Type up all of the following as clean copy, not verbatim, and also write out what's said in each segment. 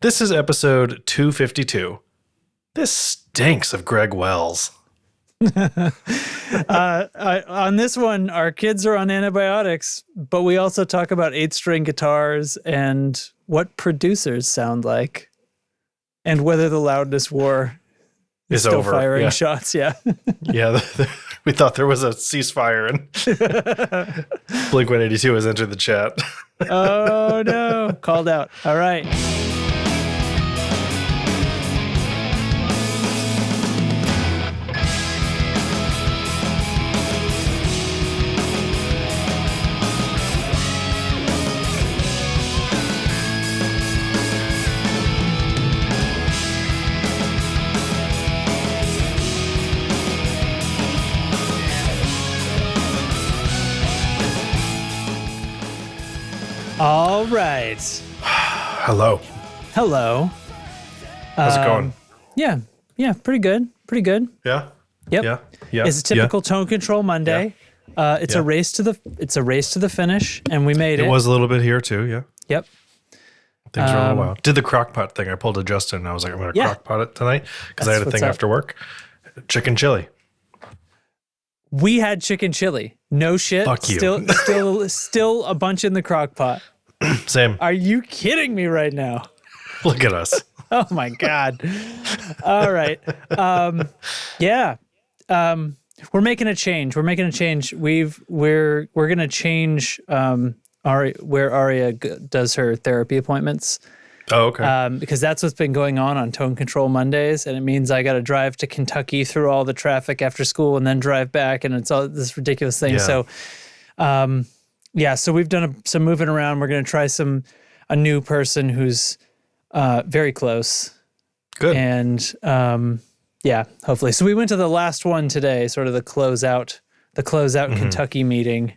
This is episode 252. This stinks of Greg Wells. On this one, our kids are on antibiotics, but we also talk about 8-string guitars and what producers sound like and whether the loudness war is still over. Firing shots. Yeah. Yeah. We thought there was a ceasefire and Blink-182 has entered the chat. Oh, no. Called out. All right. All right. Hello. Hello. How's it going? Yeah, pretty good. Pretty good. Yeah. Yep. Yeah. It's a typical Tone Control Monday. It's a race to the finish, and we made it. It was a little bit here too. Yeah. Yep. Things were a little wild. Did the crock pot thing. I pulled a Justin. And I was like, I'm going to crock pot it tonight because I had a thing after work. Chicken chili. We had chicken chili. No shit. Fuck you. Still a bunch in the crock pot. Same. Are you kidding me right now? Look at us. Oh my God. All right. Yeah. We're making a change. We're gonna change where Aria does her therapy appointments. Oh, okay. Because that's what's been going on Tone Control Mondays, and it means I got to drive to Kentucky through all the traffic after school and then drive back, and it's all this ridiculous thing. Yeah. So, so we've done some moving around. We're going to try a new person who's very close. Good. And hopefully. So we went to the last one today, sort of the closeout Kentucky meeting.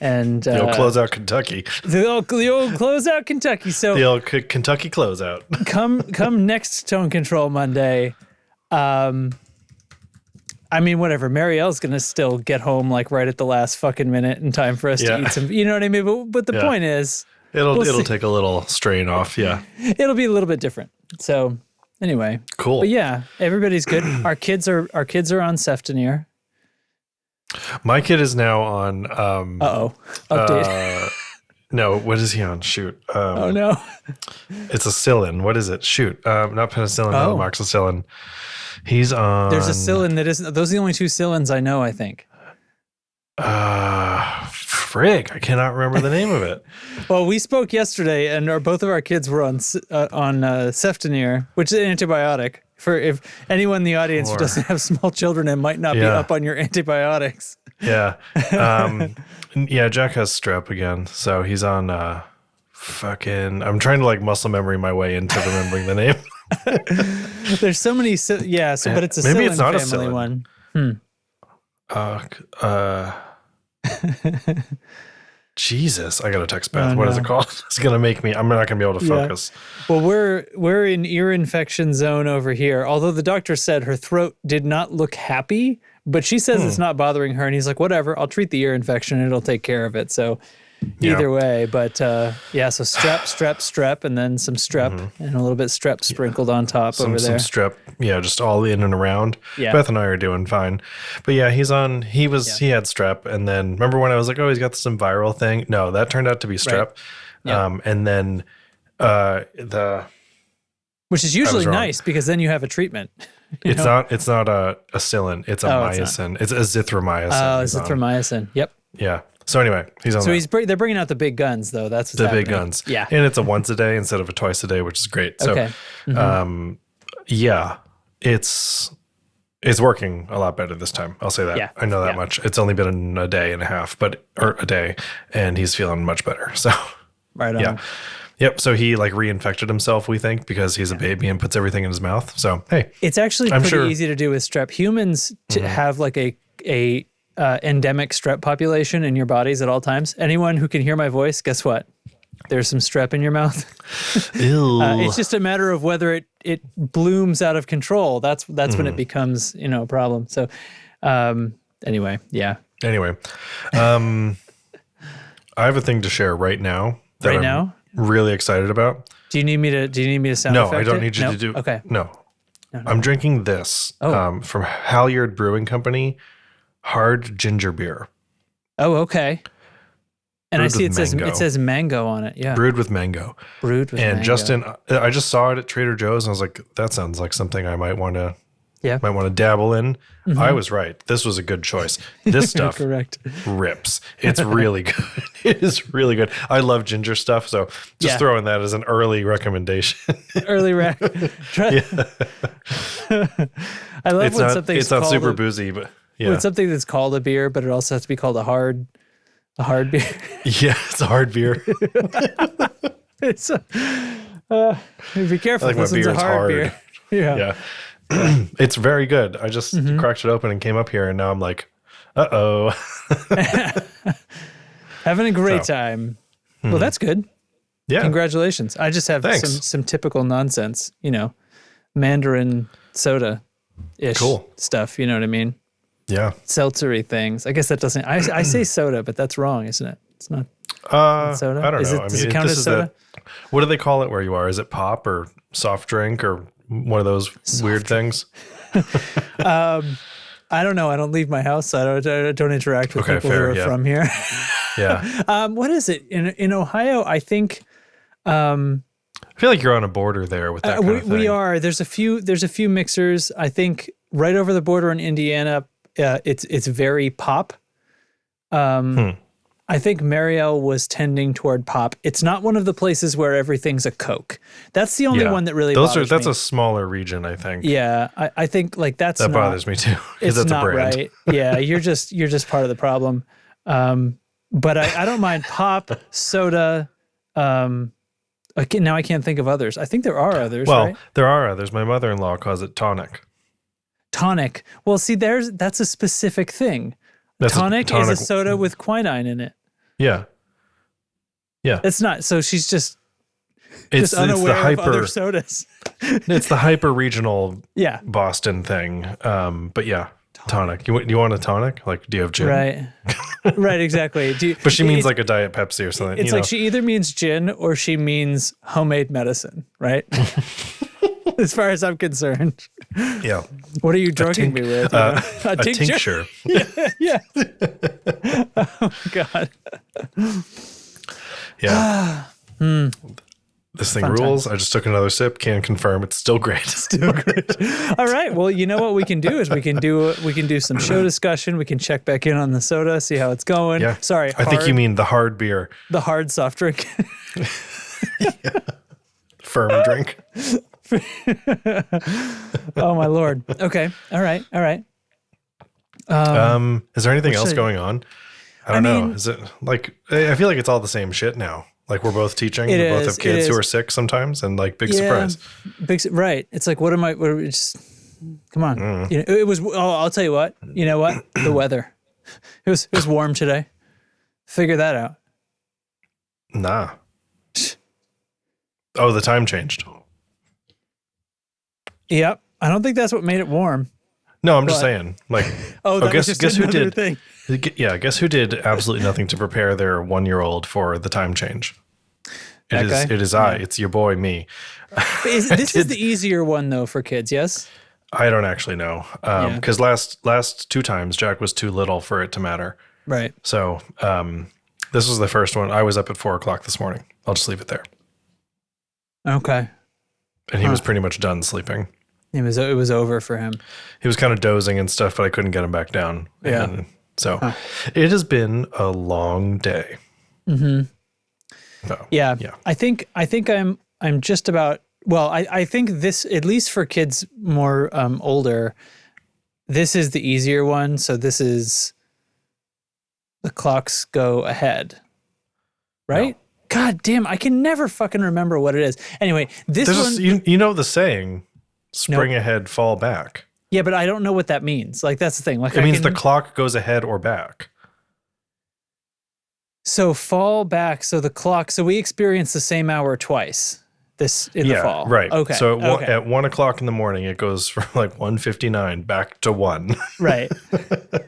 And the old closeout Kentucky. The old closeout Kentucky. So the old Kentucky closeout. come next Tone Control Monday. I mean, whatever. Marielle's gonna still get home like right at the last fucking minute in time for us to eat some. You know what I mean? But the point is, it'll take a little strain off. Yeah, it'll be a little bit different. So anyway, cool. But yeah, everybody's good. Our kids are on Ceftonir. My kid is now on. Update. No, what is he on? Shoot. Oh no. It's Acillin. What is it? Shoot. Not penicillin. No, amoxicillin. He's on. There's a Cillin that isn't. Those are the only two Cillins I know. I think. Frig. I cannot remember the name of it. Well, we spoke yesterday, and both of our kids were on Ceftonir, which is an antibiotic. For if anyone in the audience who doesn't have small children and might not be up on your antibiotics. Yeah. Jack has strep again. So he's on I'm trying to like muscle memory my way into remembering the name. There's so many. But it's a maybe it's not family one. Jesus, I gotta text Beth. What is it called? It's gonna make me. I'm not gonna be able to focus. Well, we're in ear infection zone over here. Although the doctor said her throat did not look happy, but she says it's not bothering her, and he's like, "Whatever, I'll treat the ear infection. And it'll take care of it." So either way, but so strep, and then some strep, and a little bit strep sprinkled on top over there. Some strep, just all in and around. Yeah. Beth and I are doing fine, but he had strep, and then remember when I was like, oh, he's got some viral thing? No, that turned out to be strep, and then which is usually nice because then you have a treatment. It's not a Acillin, it's a mycin. It's azithromycin. Oh, azithromycin. Yep. Yeah. So anyway, he's on. So they're bringing out the big guns, though. That's what's happening. Big guns. Yeah, and it's a once a day instead of a twice a day, which is great. So, okay. it's working a lot better this time. I'll say that. Yeah. I know that much. It's only been a day and a half, or a day, and he's feeling much better. So, right on. Yeah. Yep. So he like reinfected himself, we think, because he's a baby and puts everything in his mouth. So hey, it's actually pretty easy to do with strep. Humans have like a endemic strep population in your bodies at all times. Anyone who can hear my voice, guess what? There's some strep in your mouth. Ew. It's just a matter of whether it blooms out of control. That's when it becomes a problem. So anyway, yeah. Anyway, I have a thing to share right now that I'm really excited about. Do you need me to sound No, effect I don't it? need you No? to do. Okay. No. No. I'm drinking this Oh. from Halyard Brewing Company, hard ginger beer. Oh, okay. And I Brewed see with it mango. says mango on it. Yeah. Brewed with mango. Brewed with And mango. Justin, I just saw it at Trader Joe's and I was like, that sounds like something I might want to Yeah. dabble in. I was right. This was a good choice. This stuff Correct. rips. It's really good. It is really good. I love ginger stuff, so just throwing that as an early recommendation. Early rack. I love It's when not something's it's not called super a, boozy, but yeah. when something that's called a beer, but it also has to be called a hard beer. Yeah, it's a hard beer. It's be careful. I like my This one's beer a is hard hard. beer. Yeah. Yeah. It's very good. I just cracked it open and came up here and now I'm like, uh-oh. Having a great time. Well, that's good. Yeah. Congratulations. I just have Thanks. some typical nonsense, Mandarin soda ish Cool. stuff, you know what I mean? Yeah. Seltzery things. I guess that doesn't I say soda, but that's wrong, isn't it? It's not soda. I don't Is know. Does it count as soda? What do they call it where you are? Is it pop or soft drink or one of those weird things? I don't know. I don't leave my house. So I don't interact with people fair, who are from here. Yeah. What is it in Ohio? I think I feel like you're on a border there with that kind of thing. we are. There's a few mixers. I think right over the border in Indiana, it's very pop. I think Mariel was tending toward pop. It's not one of the places where everything's a Coke. That's the only one that really bothers that's me. a smaller region, I think. Yeah, I think like that bothers me too. Because It's that's a not brand. right. Yeah, you're just part of the problem. But I don't mind pop, soda. Now I can't think of others. I think there are others. Well, right? there are others. My mother-in-law calls it tonic. Tonic. Well, see, that's a specific thing. Tonic is a soda with quinine in it. Yeah. Yeah. It's not. So she's just It's unaware the hyper, of other sodas. It's the hyper regional Yeah. Boston thing. But yeah, tonic. You want a tonic? Like, do you have gin? Right. Right, exactly. But she means like a Diet Pepsi or something. It's like she either means gin or she means homemade medicine, right? As far as I'm concerned. Yeah. What are you drugging me with? A tincture. Yeah. Oh, God. Yeah. This thing rules. I just took another sip. Can confirm it's still great. Still great. All right. Well, you know what we can do is we can do some show discussion. We can check back in on the soda, see how it's going. Yeah. Sorry. I think you mean the hard beer. the hard soft drink. Firm drink. Oh my Lord. Okay. All right. Is there anything else should- going on? I don't know. mean- Is it like, I feel like it's all the same shit now. Like we're both teaching. It We both is, have kids it who is. are sick sometimes and like big surprise. Right. It's like, what are we just, come on. It was, I'll tell you what, you know what? The weather. It was warm today. Figure that out. Nah. Oh, the time changed. Yep. I don't think that's what made it warm. No, I'm just saying. Like, Oh, that was just guess who another did? thing. Yeah, guess who did absolutely nothing to prepare their 1-year-old for the time change? That guy? It is I. It's your boy, me. This is the easier one though for kids, yes? I don't actually know because last 2 times Jack was too little for it to matter. Right. So this was the first one. I was up at 4:00 this morning. I'll just leave it there. Okay. And he was pretty much done sleeping. It was over for him. He was kind of dozing and stuff, but I couldn't get him back down. Yeah. And so it has been a long day. Mm-hmm. So, Yeah. Yeah. I think I'm just about, well, I think this, at least for kids more older, this is the easier one. So this is the clocks go ahead. Right? No. God damn, I can never fucking remember what it is. Anyway, this one. You know the saying, spring ahead, fall back. Yeah, but I don't know what that means. Like, that's the thing. Like, It means the clock goes ahead or back. So fall back. So the clock. So we experience the same hour twice. This in the fall. Right. Okay. So okay. at 1:00 in the morning, it goes from like 1:59 back to 1. Right.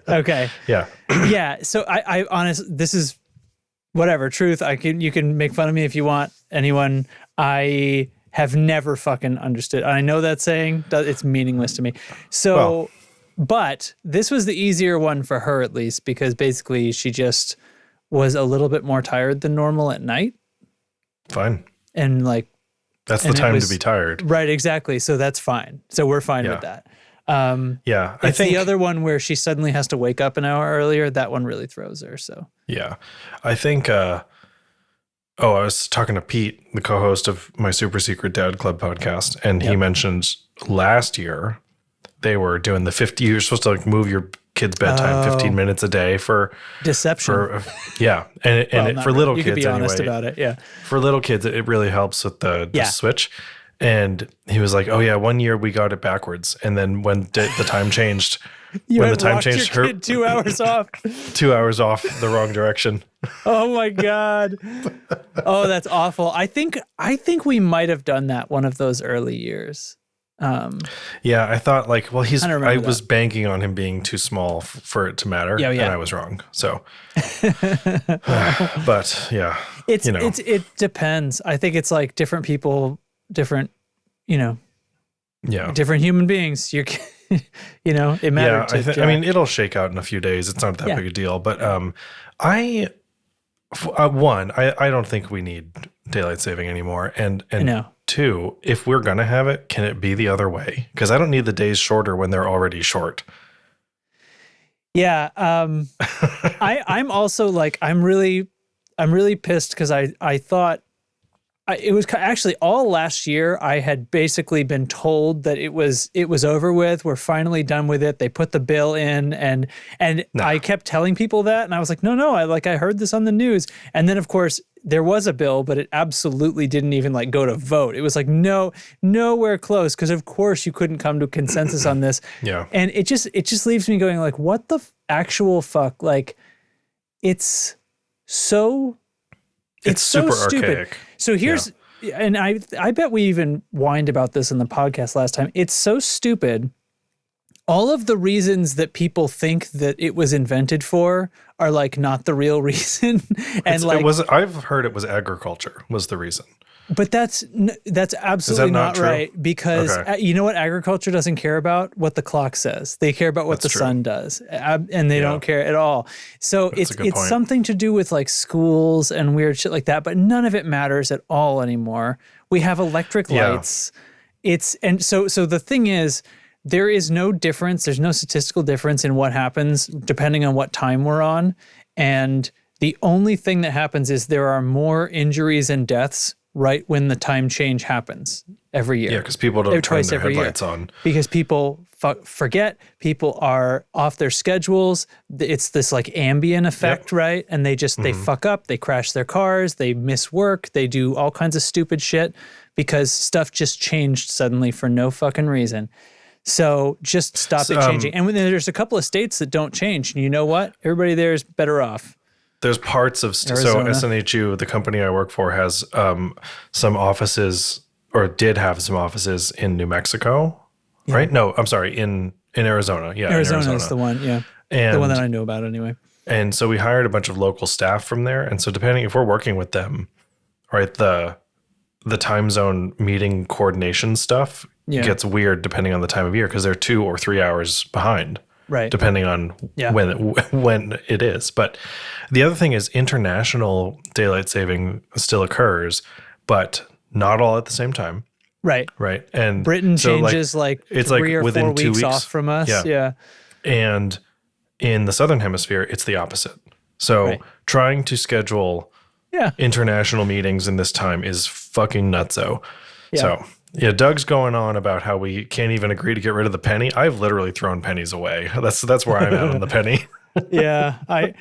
Okay. Yeah. Yeah. So I honestly, this is whatever truth. You can make fun of me if you want. Anyone. I have never fucking understood. I know that saying, it's meaningless to me. So, but this was the easier one for her at least, because basically she just was a little bit more tired than normal at night. Fine. And like, that's the time to be tired. Right, exactly. So that's fine. So we're fine with that. I think the other one where she suddenly has to wake up an hour earlier, that one really throws her. So yeah, I think, I was talking to Pete, the co-host of my Super Secret Dad Club podcast, and he mentioned last year they were doing the 50. You're supposed to like move your kids' bedtime 15 minutes a day for deception. And for little kids, you could be honest about it. Yeah, for little kids, it really helps with the switch. And he was like, "Oh yeah, one year we got it backwards, and then when the time changed." When the time changed, her 2 hours off. 2 hours off the wrong direction. Oh my God. Oh, that's awful. I think we might have done that one of those early years. Yeah, I thought like, well, I was banking on him being too small for it to matter. Yeah. And I was wrong. So, but yeah, it depends. I think it's like different people, different, different human beings. It matters. I mean, it'll shake out in a few days. It's not that big a deal. But I don't think we need daylight saving anymore. And two, if we're gonna have it, can it be the other way? Because I don't need the days shorter when they're already short. Yeah. I'm also like I'm really pissed because I thought. It was actually all last year. I had basically been told that it was over with. We're finally done with it. They put the bill in, and I kept telling people that, and I was like, no, I heard this on the news, and then of course there was a bill, but it absolutely didn't even like go to vote. It was like nowhere close, because of course you couldn't come to a consensus on this. Yeah, and it just leaves me going like, what the actual fuck? Like, it's so super stupid. Archaic. So here's, and I bet we even whined about this in the podcast last time. It's so stupid. All of the reasons that people think that it was invented for are like not the real reason. And I've heard it was agriculture was the reason. But that's absolutely not right, because you know what agriculture doesn't care about? What the clock says. They care about what the sun does, and they don't care at all. So it's something to do with like schools and weird shit like that, but none of it matters at all anymore. We have electric lights. So the thing is, there is no difference. There's no statistical difference in what happens depending on what time we're on. And the only thing that happens is there are more injuries and deaths right when the time change happens every year. Yeah, because people don't turn their headlights on. Because people forget, people are off their schedules. It's this like ambient effect, right? And they just, they fuck up, they crash their cars, they miss work, they do all kinds of stupid shit because stuff just changed suddenly for no fucking reason. So just stop it changing. And when there's a couple of states that don't change, and you know what? Everybody there is better off. There's parts of so SNHU, the company I work for, has some offices, or did have some offices in New Mexico, right? No, I'm sorry, in Arizona. Yeah, Arizona is the one. Yeah, and the one that I know about anyway. And so we hired a bunch of local staff from there, and so depending if we're working with them, right, the time zone meeting coordination stuff gets weird depending on the time of year because they're 2 or 3 hours behind. Right. Depending on when it is. But the other thing is international daylight saving still occurs, but not all at the same time. Right. Right. And Britain changes like it's 3 or 4 within 2 weeks off from us. Yeah. And in the Southern Hemisphere, it's the opposite. So trying to schedule international meetings in this time is fucking nutso. Yeah. So yeah, Doug's going on about how we can't even agree to get rid of the penny. I've literally thrown pennies away. That's where I'm at on the penny. Yeah, I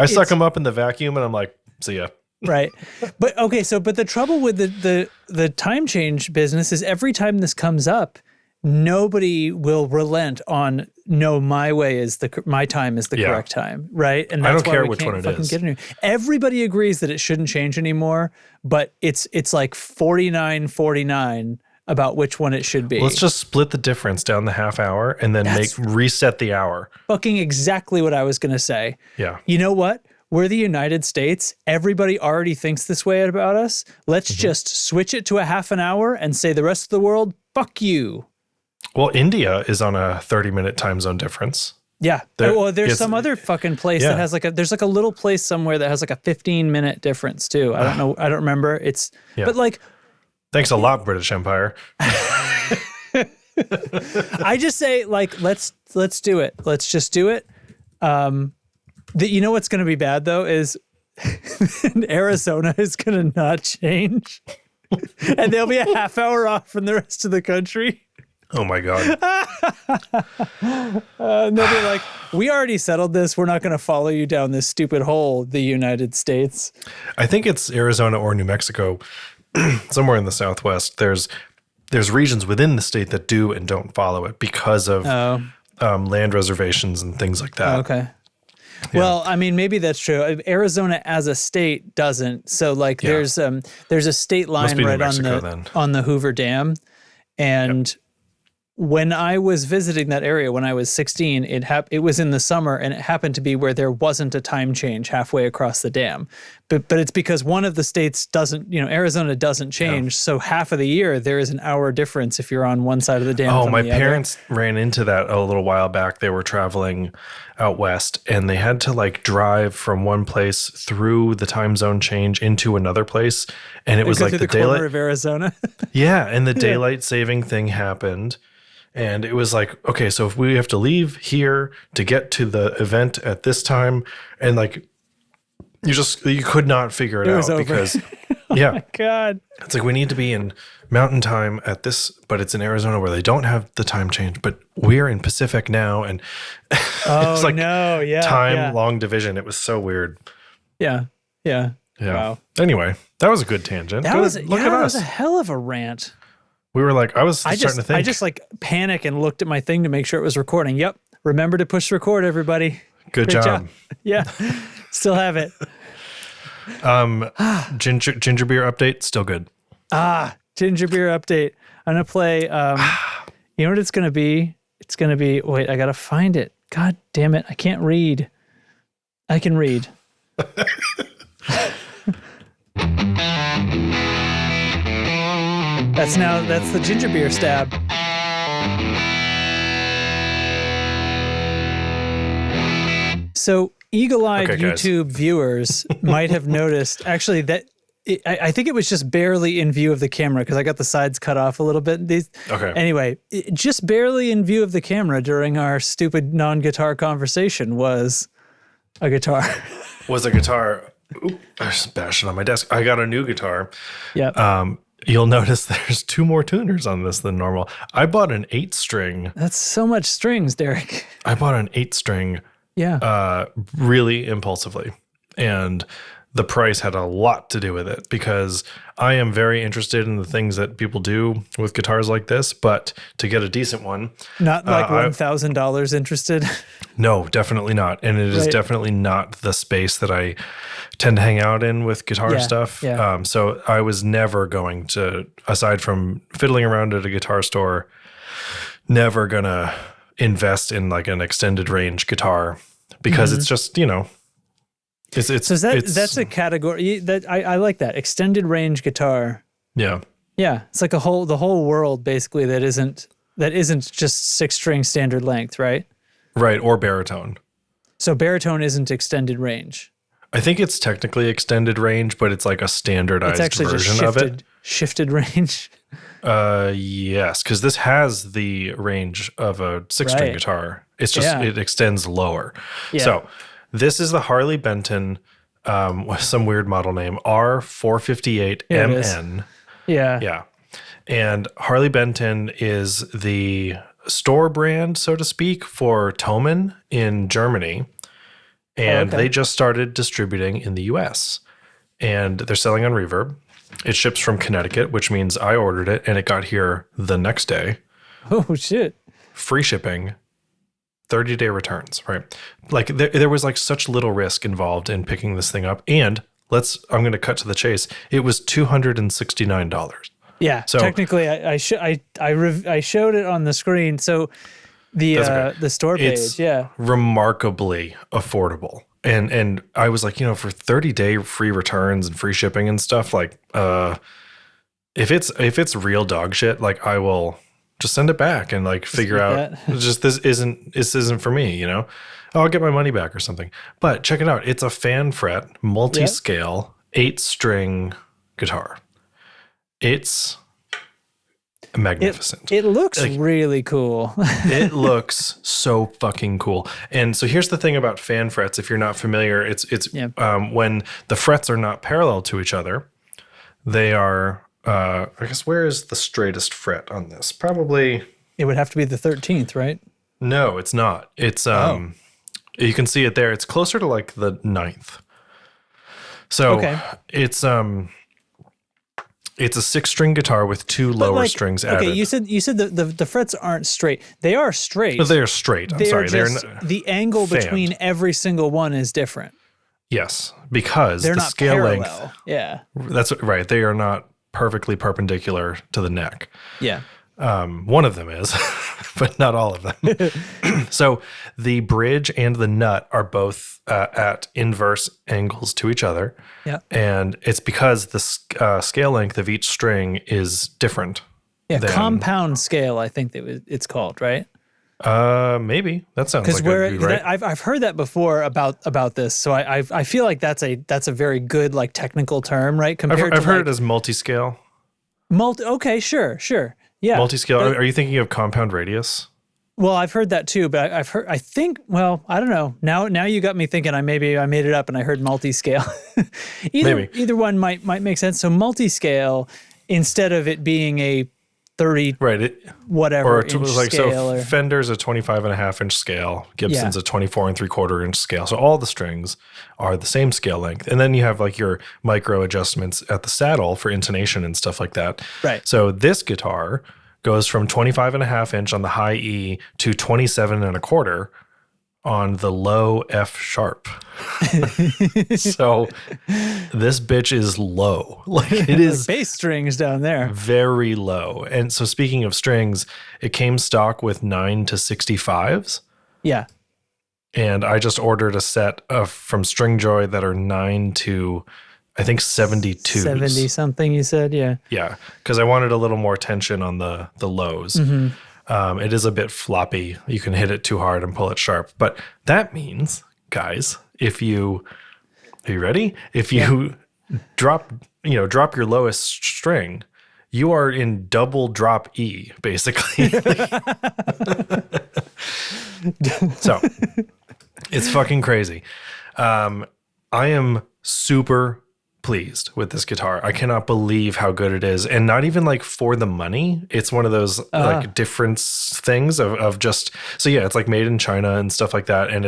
suck them up in the vacuum and I'm like, see ya. Right, but okay. So, but the trouble with the time change business is every time this comes up, nobody will relent on my way is my time is the correct time, right? And that's I don't care which one it is. Everybody agrees that it shouldn't change anymore, but it's like 49-49 about which one it should be. Let's just split the difference down the half hour and then reset the hour. Fucking exactly what I was gonna say. Yeah. You know what? we're the United States. Everybody already thinks this way about us. Let's just switch it to a half an hour and say the rest of the world, fuck you. Well, India is on a 30-minute time zone difference. Yeah. There's some other fucking place that has there's like a little place somewhere that has like a 15-minute difference too. I don't know. I don't remember. But like. Thanks a lot, British Empire. I just say like, let's do it. Let's just do it. You know what's going to be bad though is Arizona is going to not change and they'll be a half hour off from the rest of the country. Oh my God. And they'll be like, we already settled this. We're not going to follow you down this stupid hole, the United States. I think it's Arizona or New Mexico, somewhere in the Southwest. There's regions within the state that do and don't follow it because of land reservations and things like that. Okay. Yeah. Well, I mean, maybe that's true. Arizona as a state doesn't. So like there's a state line right on the Hoover Dam. And when I was visiting that area when I was 16, it was in the summer and it happened to be where there wasn't a time change halfway across the dam. But it's because one of the states doesn't, Arizona doesn't change. Yeah. So half of the year there is an hour difference if you're on one side of the dam. Oh, my parents ran into that a little while back. They were traveling out west and they had to like drive from one place through the time zone change into another place. And it was like the daylight corner of Arizona. Yeah. And the daylight saving thing happened. And it was like, okay, so if we have to leave here to get to the event at this time, and like, you could not figure it out because, oh my God. It's like we need to be in mountain time at this, but it's in Arizona where they don't have the time change, but we're in Pacific now. And it's like long division. It was so weird. Yeah. Wow. Anyway, that was a good tangent. Look at us. That was a hell of a rant. We were like, I was starting to think. I just like panic and looked at my thing to make sure it was recording. Yep. Remember to push record, everybody. Great job. Yeah. Still have it. Ginger beer update, still good. Ginger beer update. I'm going to play, you know what it's going to be? It's going to be, wait, I got to find it. God damn it. I can't read. I can read. That's the ginger beer stab. So eagle-eyed YouTube viewers might have noticed actually that I think it was just barely in view of the camera because I got the sides cut off a little bit. Anyway, just barely in view of the camera during our stupid non-guitar conversation was a guitar. Oop, I just bashed it on my desk. I got a new guitar. Yeah. You'll notice there's 2 more tuners on this than normal. I bought an 8-string. That's so much strings, Derek. I bought an 8-string. Yeah. Really impulsively. And the price had a lot to do with it because I am very interested in the things that people do with guitars like this, but to get a decent one. Not like $1,000 interested? No, definitely not. And it is definitely not the space that I tend to hang out in with guitar stuff. Yeah. So I was never going to, aside from fiddling around at a guitar store, never going to invest in like an extended range guitar because it's just, that's a category that I like that extended range guitar. Yeah. Yeah. It's like the whole world basically that isn't just 6-string standard length, right? Right. Or baritone. So baritone isn't extended range. I think it's technically extended range, but it's like a standardized version of it. Shifted range. Yes, because this has the range of a 6-string guitar. It's just it extends lower. Yeah. So this is the Harley Benton with some weird model name R458MN. Yeah. Yeah. And Harley Benton is the store brand, so to speak, for Thomann in Germany. And they just started distributing in the US. And they're selling on Reverb. It ships from Connecticut, which means I ordered it and it got here the next day. Oh, shit. Free shipping, 30-day returns, right? Like there was like such little risk involved in picking this thing up. And I'm going to cut to the chase. It was $269. Yeah. So technically I showed it on the screen. So the store page, it's remarkably affordable. And I was like, for 30-day free returns and free shipping and stuff, like if it's real dog shit, like I will just send it back and like figure out just this isn't for me, I'll get my money back or something. But check it out. It's a fan fret, multi-scale, 8-string guitar. It's magnificent. It looks really cool. It looks so fucking cool. And so here's the thing about fan frets. If you're not familiar, it's when the frets are not parallel to each other, they are, I guess, where is the straightest fret on this? Probably. It would have to be the 13th, right? No, it's not. It's, you can see it there. It's closer to like the 9th. So it's a 6-string guitar with 2 lower strings added. Okay, you said the frets aren't straight. They are straight. But they are straight. I'm sorry. The angle between every single one is different. Yes, because they're the not scale parallel. length. Yeah. That's right. They are not perfectly perpendicular to the neck. Yeah. One of them is, but not all of them. So the bridge and the nut are both at inverse angles to each other. Yeah. And it's because the scale length of each string is different. Yeah, compound scale, I think it's called, right? Maybe. That sounds like right. I've heard that before about this. So I feel like that's a very good like technical term, right? I've heard it as multi-scale. Okay, sure. Yeah. Multi-scale. Are you thinking of compound radius? Well, I've heard that too, but I don't know. Now you got me thinking I made it up and I heard multi-scale. Either one might make sense. So multi-scale, instead of it being a 30 whatever inch scale. So Fender's a 25.5-inch scale. Gibson's a 24.75-inch scale. So all the strings are the same scale length. And then you have like your micro adjustments at the saddle for intonation and stuff like that. Right. So this guitar goes from 25.5-inch on the high E to 27.25 on the low F sharp. So this bitch is low. Like it is bass strings down there. Very low. And so speaking of strings, it came stock with 9 to 65s. Yeah. And I just ordered a set from Stringjoy that are 9 to I think 72. 70 something you said, yeah. Yeah, because I wanted a little more tension on the lows. Mm-hmm. It is a bit floppy. You can hit it too hard and pull it sharp. But that means, guys, are you ready? If you drop your lowest string, you are in double drop E, basically. So it's fucking crazy. I am super pleased with this guitar. I cannot believe how good it is. And not even like for the money. It's one of those like difference things of just, so yeah, it's like made in China and stuff like that. And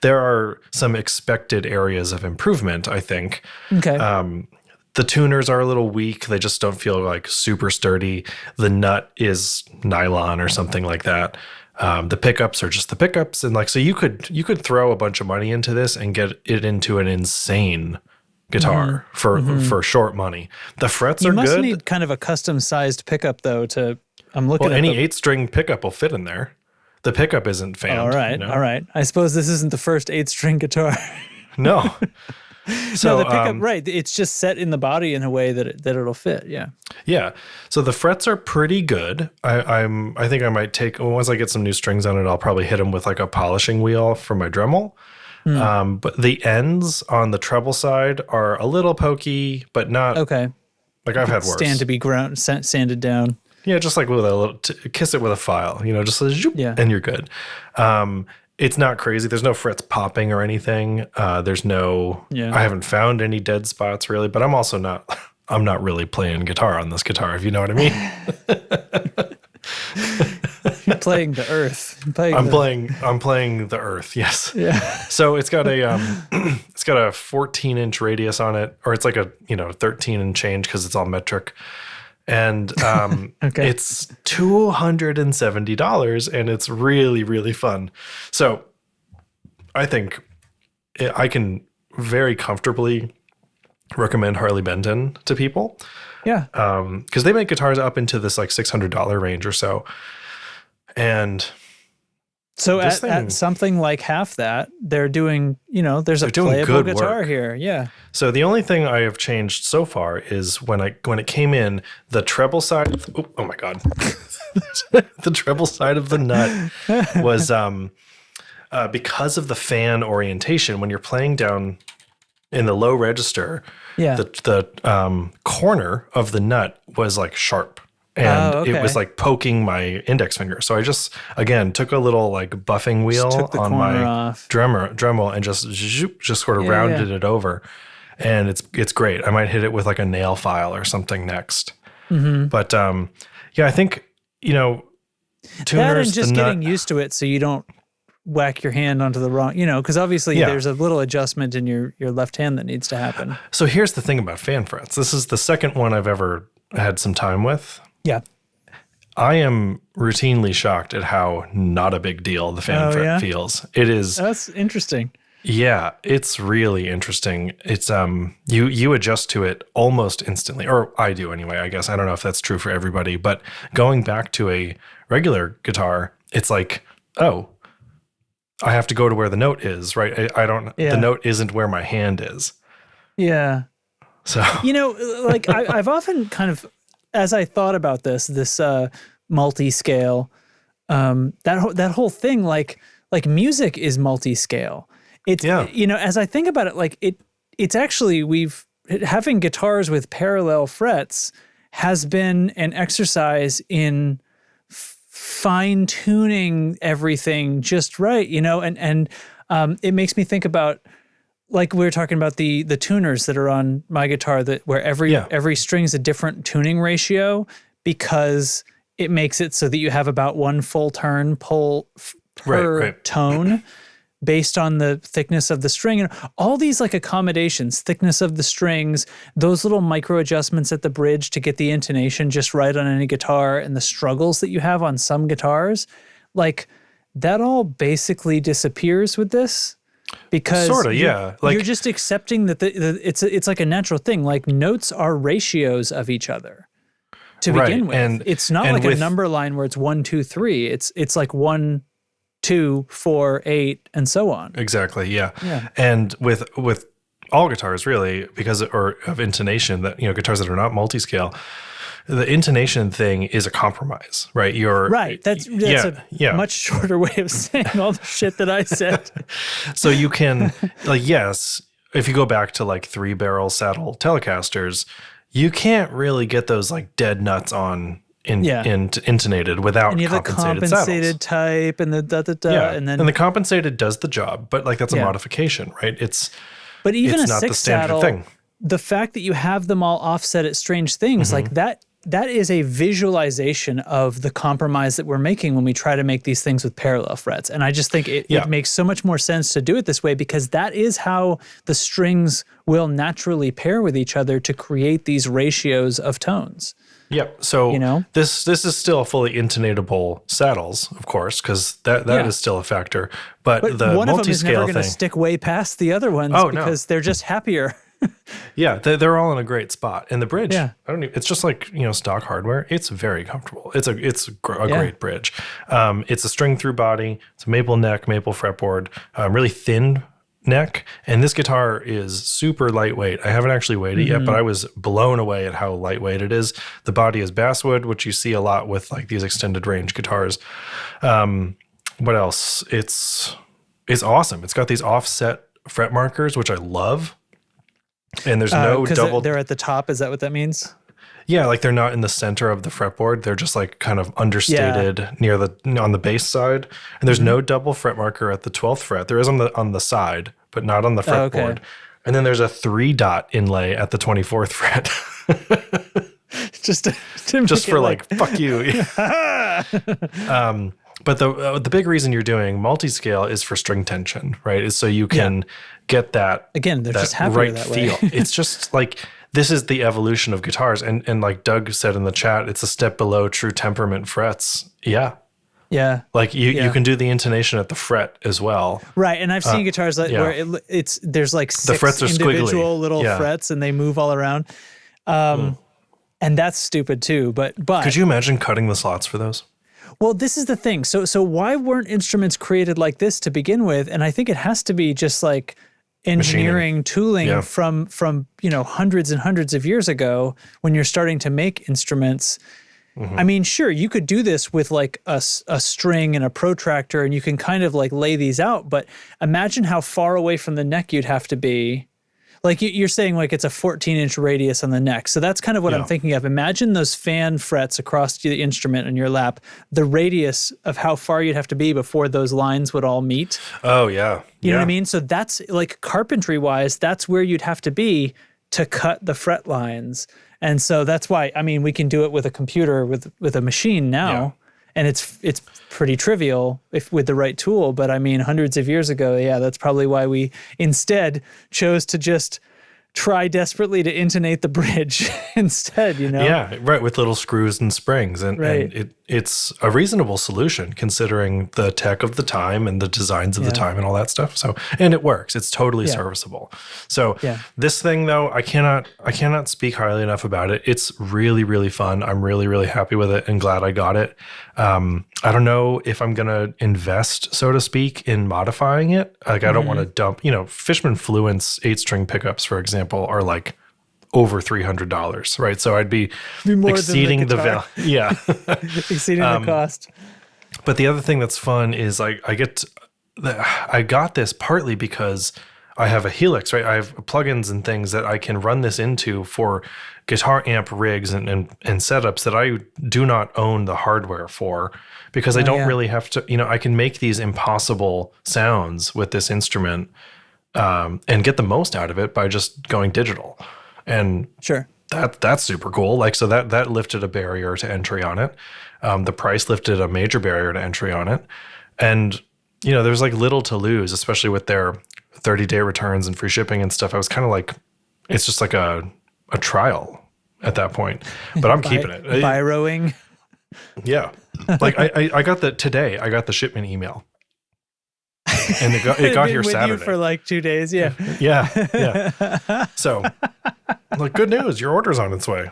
there are some expected areas of improvement, I think. Okay. The tuners are a little weak. They just don't feel like super sturdy. The nut is nylon or something like that. The pickups are just the pickups. And like, so you could throw a bunch of money into this and get it into an insane guitar for short money. The frets are good. You must need kind of a custom sized pickup though I'm looking at any 8-string pickup will fit in there. The pickup isn't fanned. All right. I suppose this isn't the first 8-string guitar. No. So the pickup, right. It's just set in the body in a way that it'll fit. Yeah. Yeah. So the frets are pretty good. I think I might once I get some new strings on it, I'll probably hit them with like a polishing wheel for my Dremel. But the ends on the treble side are a little pokey, but not okay. Like I've had worse. Stand to be sanded down. Yeah, just like with a little kiss it with a file, just a zoop, and you're good. It's not crazy. There's no frets popping or anything. There's no. Yeah. I haven't found any dead spots really, but I'm also not. I'm not really playing guitar on this guitar, if you know what I mean. You're playing the earth. I'm playing the earth. Yes. Yeah. So it's got a 14-inch radius on it, or it's like a 13 and change because it's all metric, and it's $270, and it's really really fun. So I think I can very comfortably recommend Harley Benton to people. Yeah. Because they make guitars up into this like $600 range or so. And So at something like half that, they're doing, there's a playable guitar work here. Yeah. So the only thing I have changed so far is when it came in, the treble side. Oh my God. The treble side of the nut was because of the fan orientation. When you're playing down in the low register, the corner of the nut was like sharp. And it was like poking my index finger. So I just, again, took a little like buffing wheel on my Dremel and just sort of rounded it over. And it's great. I might hit it with like a nail file or something next. Mm-hmm. But I think, tuners. That and just getting used to it so you don't whack your hand onto the wrong, because obviously there's a little adjustment in your left hand that needs to happen. So here's the thing about fan frets. This is the second one I've ever had some time with. Yeah. I am routinely shocked at how not a big deal the fan fret feels. It is. That's interesting. Yeah, it's really interesting. It's you adjust to it almost instantly, or I do anyway, I guess. I don't know if that's true for everybody, but going back to a regular guitar, it's like, oh, I have to go to where the note is, right? I don't the note isn't where my hand is. Yeah. So, like I've often kind of, as I thought about this multi-scale, that whole thing, like music is multi-scale. It's, as I think about it, like it's actually, having guitars with parallel frets has been an exercise in fine tuning everything just right, and it makes me think about, like we were talking about the tuners that are on my guitar, where every string's a different tuning ratio, because it makes it so that you have about one full turn pull per tone based on the thickness of the string, and all these like accommodations, thickness of the strings, those little micro adjustments at the bridge to get the intonation just right on any guitar, and the struggles that you have on some guitars, like that all basically disappears with this. Because you're just accepting that it's like a natural thing. Like notes are ratios of each other to begin with. And it's not like a number line where it's 1, 2, 3. It's like 1, 2, 4, 8, and so on. Exactly. Yeah. And with all guitars, really, because of intonation, that guitars that are not multi-scale, the intonation thing is a compromise, right? That's a much shorter way of saying all the shit that I said. So you can, yes, if you go back to like 3-barrel saddle Telecasters, you can't really get those like dead nuts on intonated without compensated type and the and the compensated does the job, but like that's a modification, right? But even it's a not 6 the standard saddle, thing. The fact that you have them all offset at strange things, like that is a visualization of the compromise that we're making when we try to make these things with parallel frets. And I just think it makes so much more sense to do it this way, because that is how the strings will naturally pair with each other to create these ratios of tones. Yep. So this is still fully intonatable saddles, of course, because that is still a factor. But the one multi-scale of them is never going to stick way past the other ones because they're just happier. Yeah, they're all in a great spot. And the bridge, it's just like, stock hardware. It's very comfortable. It's a great bridge. It's a string through body. It's a maple neck, maple fretboard, really thin neck. And this guitar is super lightweight. I haven't actually weighed it yet, but I was blown away at how lightweight it is. The body is basswood, which you see a lot with like these extended range guitars. What else? It's awesome. It's got these offset fret markers, which I love. And there's no double. They're at the top. Is that what that means? Yeah, like they're not in the center of the fretboard. They're just like kind of understated on the bass side. And there's no double fret marker at the 12th fret. There is on the side, but not on the fretboard. Okay. And then there's a 3-dot inlay at the 24th fret. just for like fuck you. But the big reason you're doing multi-scale is for string tension, right? Is so you can get that again. They're just happier right that feel. way. It's just like this is the evolution of guitars, and like Doug said in the chat, it's a step below true temperament frets. Yeah. Like you can do the intonation at the fret as well. Right, and I've seen guitars where there's like 6 the frets are individual little frets, and they move all around. And that's stupid too. But could you imagine cutting the slots for those? Well, this is the thing. So why weren't instruments created like this to begin with? And I think it has to be just like engineering tooling from hundreds and hundreds of years ago when you're starting to make instruments. Mm-hmm. I mean, sure, you could do this with like a string and a protractor, and you can kind of like lay these out, but imagine how far away from the neck you'd have to be. Like you're saying, like it's a 14-inch radius on the neck. So that's kind of what I'm thinking of. Imagine those fan frets across the instrument in your lap, the radius of how far you'd have to be before those lines would all meet. Oh, yeah. You know what I mean? So that's like carpentry-wise, that's where you'd have to be to cut the fret lines. And so that's why, I mean, we can do it with a computer, with a machine now. Yeah. And it's pretty trivial with the right tool. But I mean, hundreds of years ago, that's probably why we instead chose to just try desperately to intonate the bridge instead, Yeah, right, with little screws and springs. And it's a reasonable solution considering the tech of the time and the designs of the time and all that stuff. So, and it works. It's totally serviceable. So this thing though, I cannot speak highly enough about it. It's really, really fun. I'm really, really happy with it and glad I got it. I don't know if I'm going to invest, so to speak, in modifying it. Like I don't want to dump, Fishman Fluence 8-string pickups, for example, are like over $300, right? So I'd be exceeding the value. Yeah. Exceeding the cost. But the other thing that's fun is I got this partly because I have a Helix, right? I have plugins and things that I can run this into for guitar amp rigs and setups that I do not own the hardware for because I don't really have to, I can make these impossible sounds with this instrument and get the most out of it by just going digital. And sure, that's super cool. Like, so that lifted a barrier to entry on it. The price lifted a major barrier to entry on it. And, there's like little to lose, especially with their 30-day returns and free shipping and stuff. I was kind of like, it's just like a trial at that point, but I'm keeping it. Borrowing. Yeah. Like I got today I got the shipment email. And it got here Saturday. You for like 2 days, yeah. Yeah. So, like, good news, your order's on its way.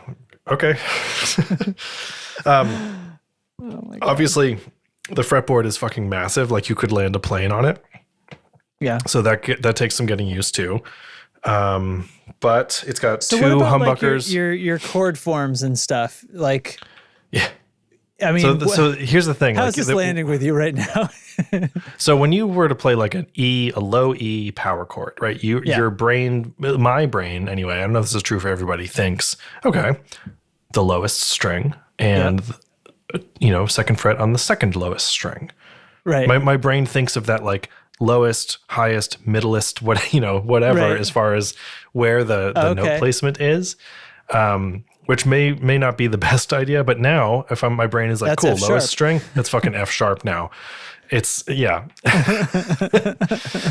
Okay. Obviously, the fretboard is fucking massive. Like, you could land a plane on it. Yeah. So that takes some getting used to. But it's got two humbuckers. Like your chord forms and stuff, like. Yeah. I mean, so here's the thing. How's this landing with you right now? So when you were to play like a low E power chord, right? Your brain, my brain anyway, I don't know if this is true for everybody, thinks, okay, the lowest string and, second fret on the second lowest string. Right. My brain thinks of that like lowest, highest, middleest, whatever, as far as where the note placement is. Which may not be the best idea, but now if my brain is like, that's cool, F-sharp. lowest string, that's fucking F sharp now. It's, yeah.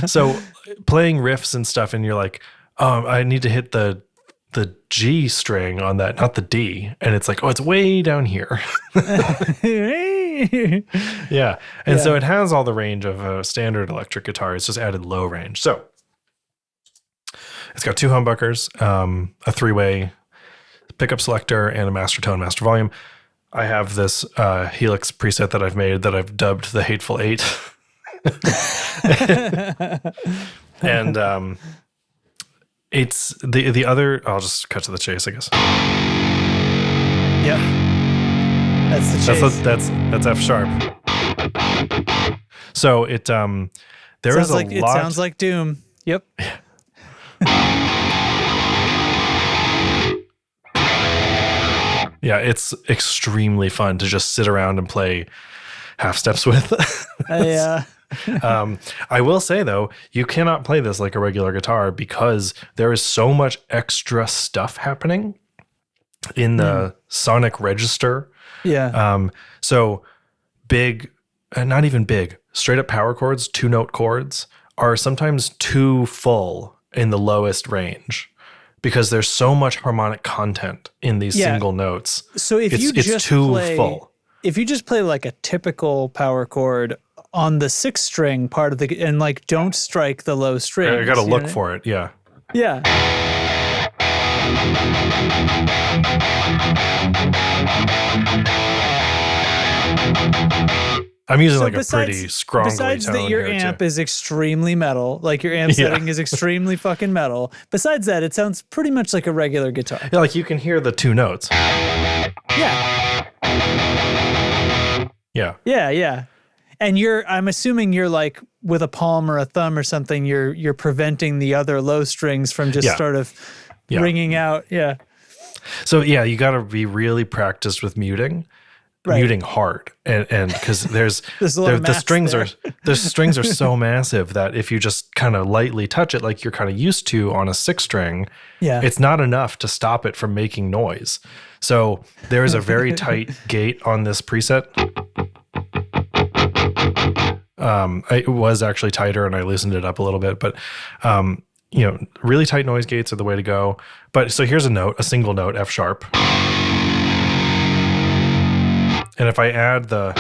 So playing riffs and stuff, and you're like, oh, I need to hit the G string on that, not the D. And it's like, oh, it's way down here. Yeah. And so it has all the range of a standard electric guitar. It's just added low range. So it's got two humbuckers, a 3-way pickup selector, and a master tone, master volume. I have this Helix preset that I've made that I've dubbed the Hateful Eight. And it's the other, I'll just cut to the chase, I guess. Yep. That's the chase. That's F sharp. So it there is a lot. It sounds like Doom. Yep. Yeah, it's extremely fun to just sit around and play half steps with. Yeah. I will say, though, you cannot play this like a regular guitar because there is so much extra stuff happening in the sonic register. Yeah. So big, not even big, straight up power chords, 2-note chords are sometimes too full in the lowest range. Because there's so much harmonic content in these single notes. So if it's too full. If you just play like a typical power chord on the 6th string part of and like don't strike the low strings. I got to look for it. Yeah. Yeah. I'm using like a pretty scrongly besides tone that your here amp too. is extremely metal, like your amp setting is extremely fucking metal. Besides that, it sounds pretty much like a regular guitar. Yeah, like you can hear the two notes. Yeah. Yeah. And I'm assuming you're like with a palm or a thumb or something, you're preventing the other low strings from just sort of ringing out. Yeah. So yeah, you got to be really practiced with muting. Muting hard, and because the strings are so massive that if you just kind of lightly touch it like you're kind of used to on a 6-string, it's not enough to stop it from making noise. So there is a very tight gate on this preset. It was actually tighter and I loosened it up a little bit, but really tight noise gates are the way to go. But so here's a single note, F sharp. And if I add the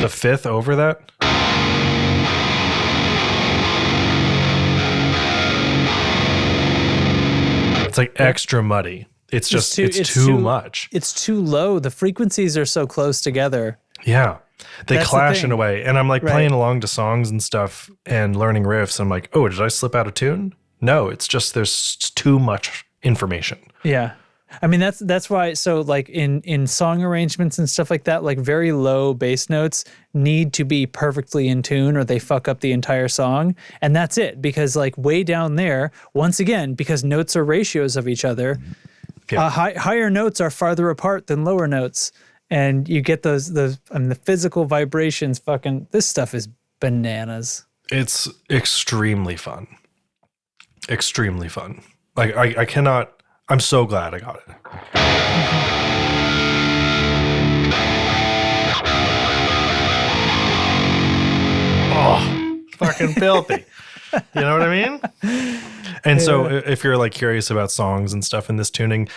fifth over that, it's like extra muddy. It's too much. It's too low. The frequencies are so close together. Yeah. They clash in a way. And I'm like playing along to songs and stuff and learning riffs. I'm like, oh, did I slip out of tune? No, it's just there's too much information. Yeah. I mean, that's why. So like in song arrangements and stuff like that, like very low bass notes need to be perfectly in tune or they fuck up the entire song. And that's it, because like way down there, once again, because notes are ratios of each other, higher notes are farther apart than lower notes. And you get the physical vibrations. Fucking, this stuff is bananas. It's extremely fun. Extremely fun. Like I cannot. I'm so glad I got it. Oh, fucking filthy. You know what I mean? And so if you're like curious about songs and stuff in this tuning,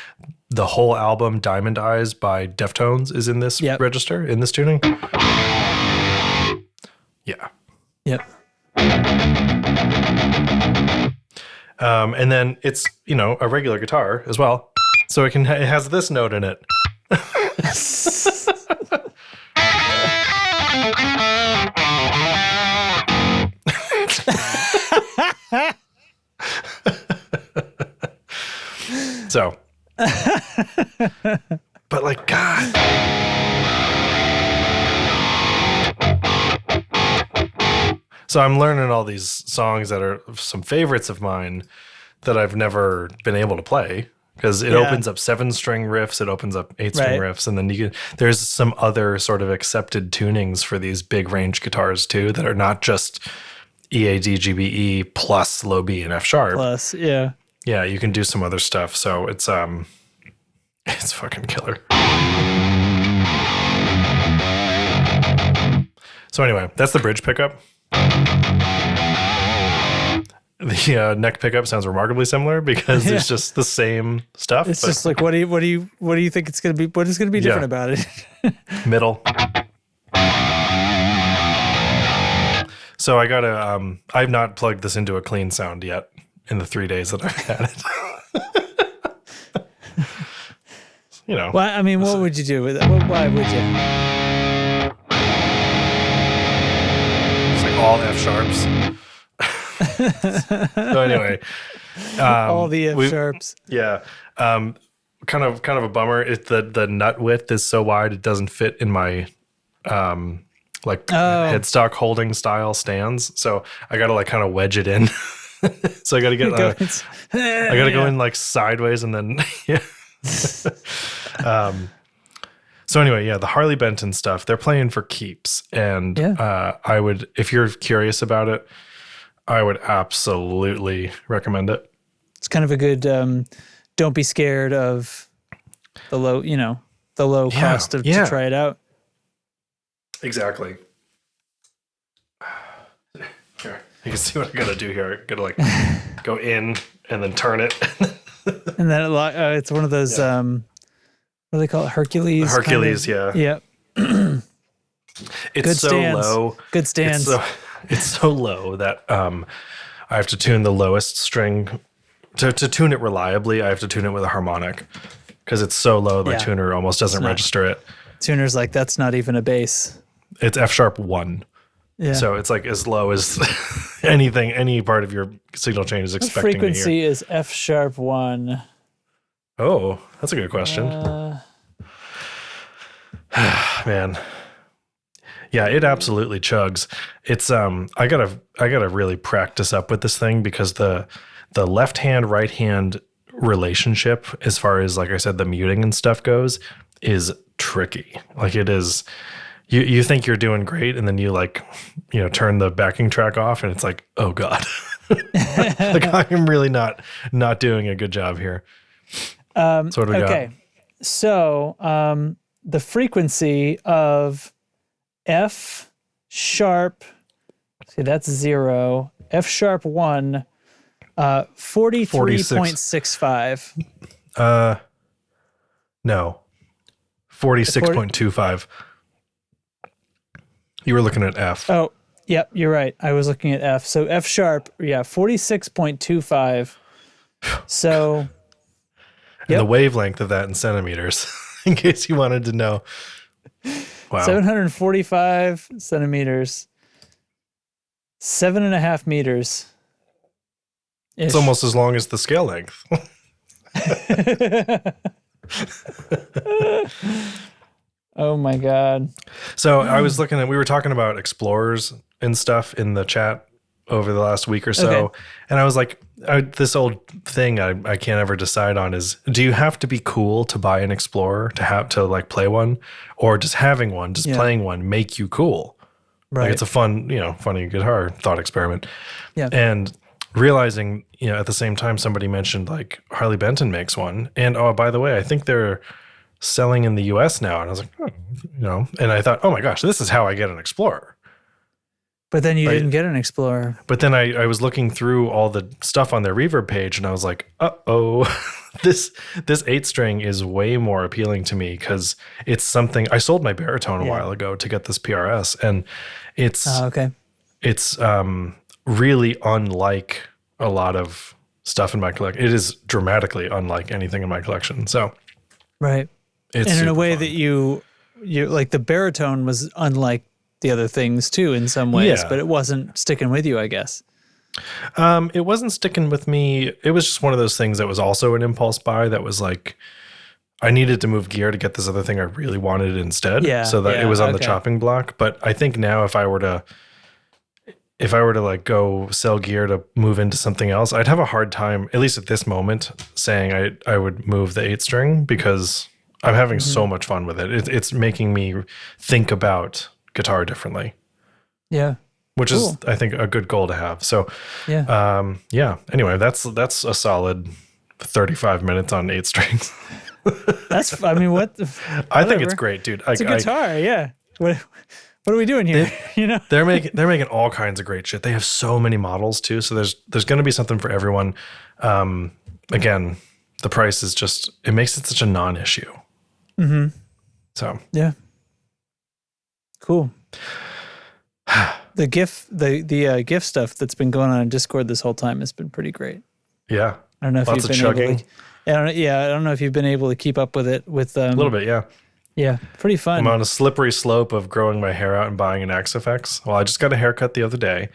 the whole album Diamond Eyes by Deftones is in this register, in this tuning. Yeah. Yep. And then it's, a regular guitar as well. So it has this note in it. So, but like, God. So I'm learning all these songs that are some favorites of mine that I've never been able to play, because it opens up 7-string riffs, it opens up 8-string riffs, and then there's some other sort of accepted tunings for these big range guitars too that are not just E, A, D, G, B, E plus low B and F sharp. Plus, yeah, you can do some other stuff. So it's fucking killer. So anyway, that's the bridge pickup. The neck pickup sounds remarkably similar because it's just the same stuff. It's just like, what do you think it's going to be? What is going to be different about it? Middle. So I gotta, I've not plugged this into a clean sound yet in the 3 days that I've had it. Well, I mean, what would you do with it? Why would you? It's like all F sharps. So anyway, all the F sharps. Yeah. Kind of a bummer. The nut width is so wide it doesn't fit in my headstock holding style stands. So I gotta like kind of wedge it in. So I gotta get I gotta go in like sideways and then So anyway, the Harley Benton stuff, they're playing for keeps. And I would, if you're curious about it, I would absolutely recommend it. It's kind of a good, don't be scared of the low, the low cost to try it out. Exactly. Here, you can see what I gotta do here. I gotta like go in and then turn it. And then it's one of those, what do they call it? Hercules? Hercules, Yeah. It's good so stands. low. Good stands. It's so low that I have to tune the lowest string. To tune it reliably, I have to tune it with a harmonic because it's so low, my tuner almost doesn't register it. Tuner's like, that's not even a bass. It's F sharp 1. Yeah. So it's like as low as any part of your signal chain is expecting to hear. Frequency is F sharp 1. Oh, that's a good question. Man. Yeah, it absolutely chugs. It's I gotta really practice up with this thing because the left hand, right hand relationship, as far as like I said, the muting and stuff goes, is tricky. Like it is. You think you're doing great, and then you turn the backing track off, and it's like, oh god, like I am really not doing a good job here. So what do we got? So the frequency of F sharp, see that's 0. F sharp 1, 43.65. No, 46.25. You were looking at F. Oh, yep, you're right. I was looking at F. So F sharp, 46.25. So, and the wavelength of that in centimeters, in case you wanted to know. Wow. 745 centimeters. 7.5 meters. It's almost as long as the scale length. Oh my God. So I was we were talking about explorers and stuff in the chat over the last week or so. Okay. And I was like, this old thing I can't ever decide on is, do you have to be cool to buy an explorer to like play one, or does having one, playing one make you cool? Right. Like it's a funny guitar thought experiment. Yeah. And realizing, at the same time, somebody mentioned like Harley Benton makes one. And oh, by the way, I think they're selling in the US now. And I was like, and I thought, oh my gosh, this is how I get an Explorer. But then you didn't get an Explorer. But then I was looking through all the stuff on their reverb page, and I was like, uh-oh, this 8-string is way more appealing to me because it's something. I sold my baritone a while ago to get this PRS, and it's it's really unlike a lot of stuff in my collection. It is dramatically unlike anything in my collection. So right. It's and in a way fun. That you like the baritone was unlike the other things too in some ways, but it wasn't sticking with you, I guess. It wasn't sticking with me. It was just one of those things that was also an impulse buy that was like, I needed to move gear to get this other thing I really wanted instead. Yeah, so that it was on the chopping block. But I think now if I were to like go sell gear to move into something else, I'd have a hard time, at least at this moment, saying I would move the 8-string because I'm having so much fun with it. It's making me think about guitar differently. Yeah. Which is, I think, a good goal to have. So, anyway, that's a solid 35 minutes on 8 strings. That's, I mean, what? I think it's great, dude. It's a guitar, yeah. What are we doing here? They're making all kinds of great shit. They have so many models too. So there's going to be something for everyone. Again, the price is just, it makes it such a non-issue. Mm-hmm. So yeah, cool. The GIF stuff that's been going on in Discord this whole time has been pretty great. Yeah, I don't know if you've been able to. I don't know if you've been able to keep up with it. With a little bit, yeah. Yeah, pretty fun. I'm on a slippery slope of growing my hair out and buying an XFX. Well, I just got a haircut the other day,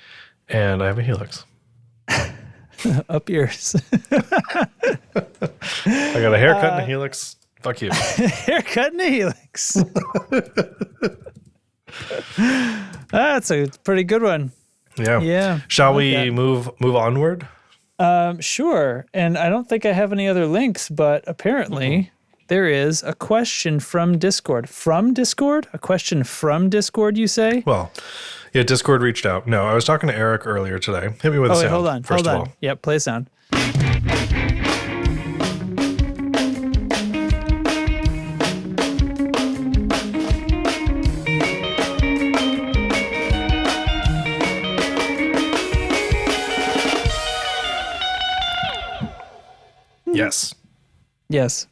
and I have a Helix. Up yours. I got a haircut and a Helix. Fuck you. Haircut and a Helix. That's a pretty good one. Yeah. Yeah. Shall we move onward? Sure. And I don't think I have any other links, but apparently there is a question from Discord. From Discord? A question from Discord, you say? Well, yeah, Discord reached out. No, I was talking to Eric earlier today. Hit me with a sound. Hold on. First of all. Yep, play sound. Yes. Yes.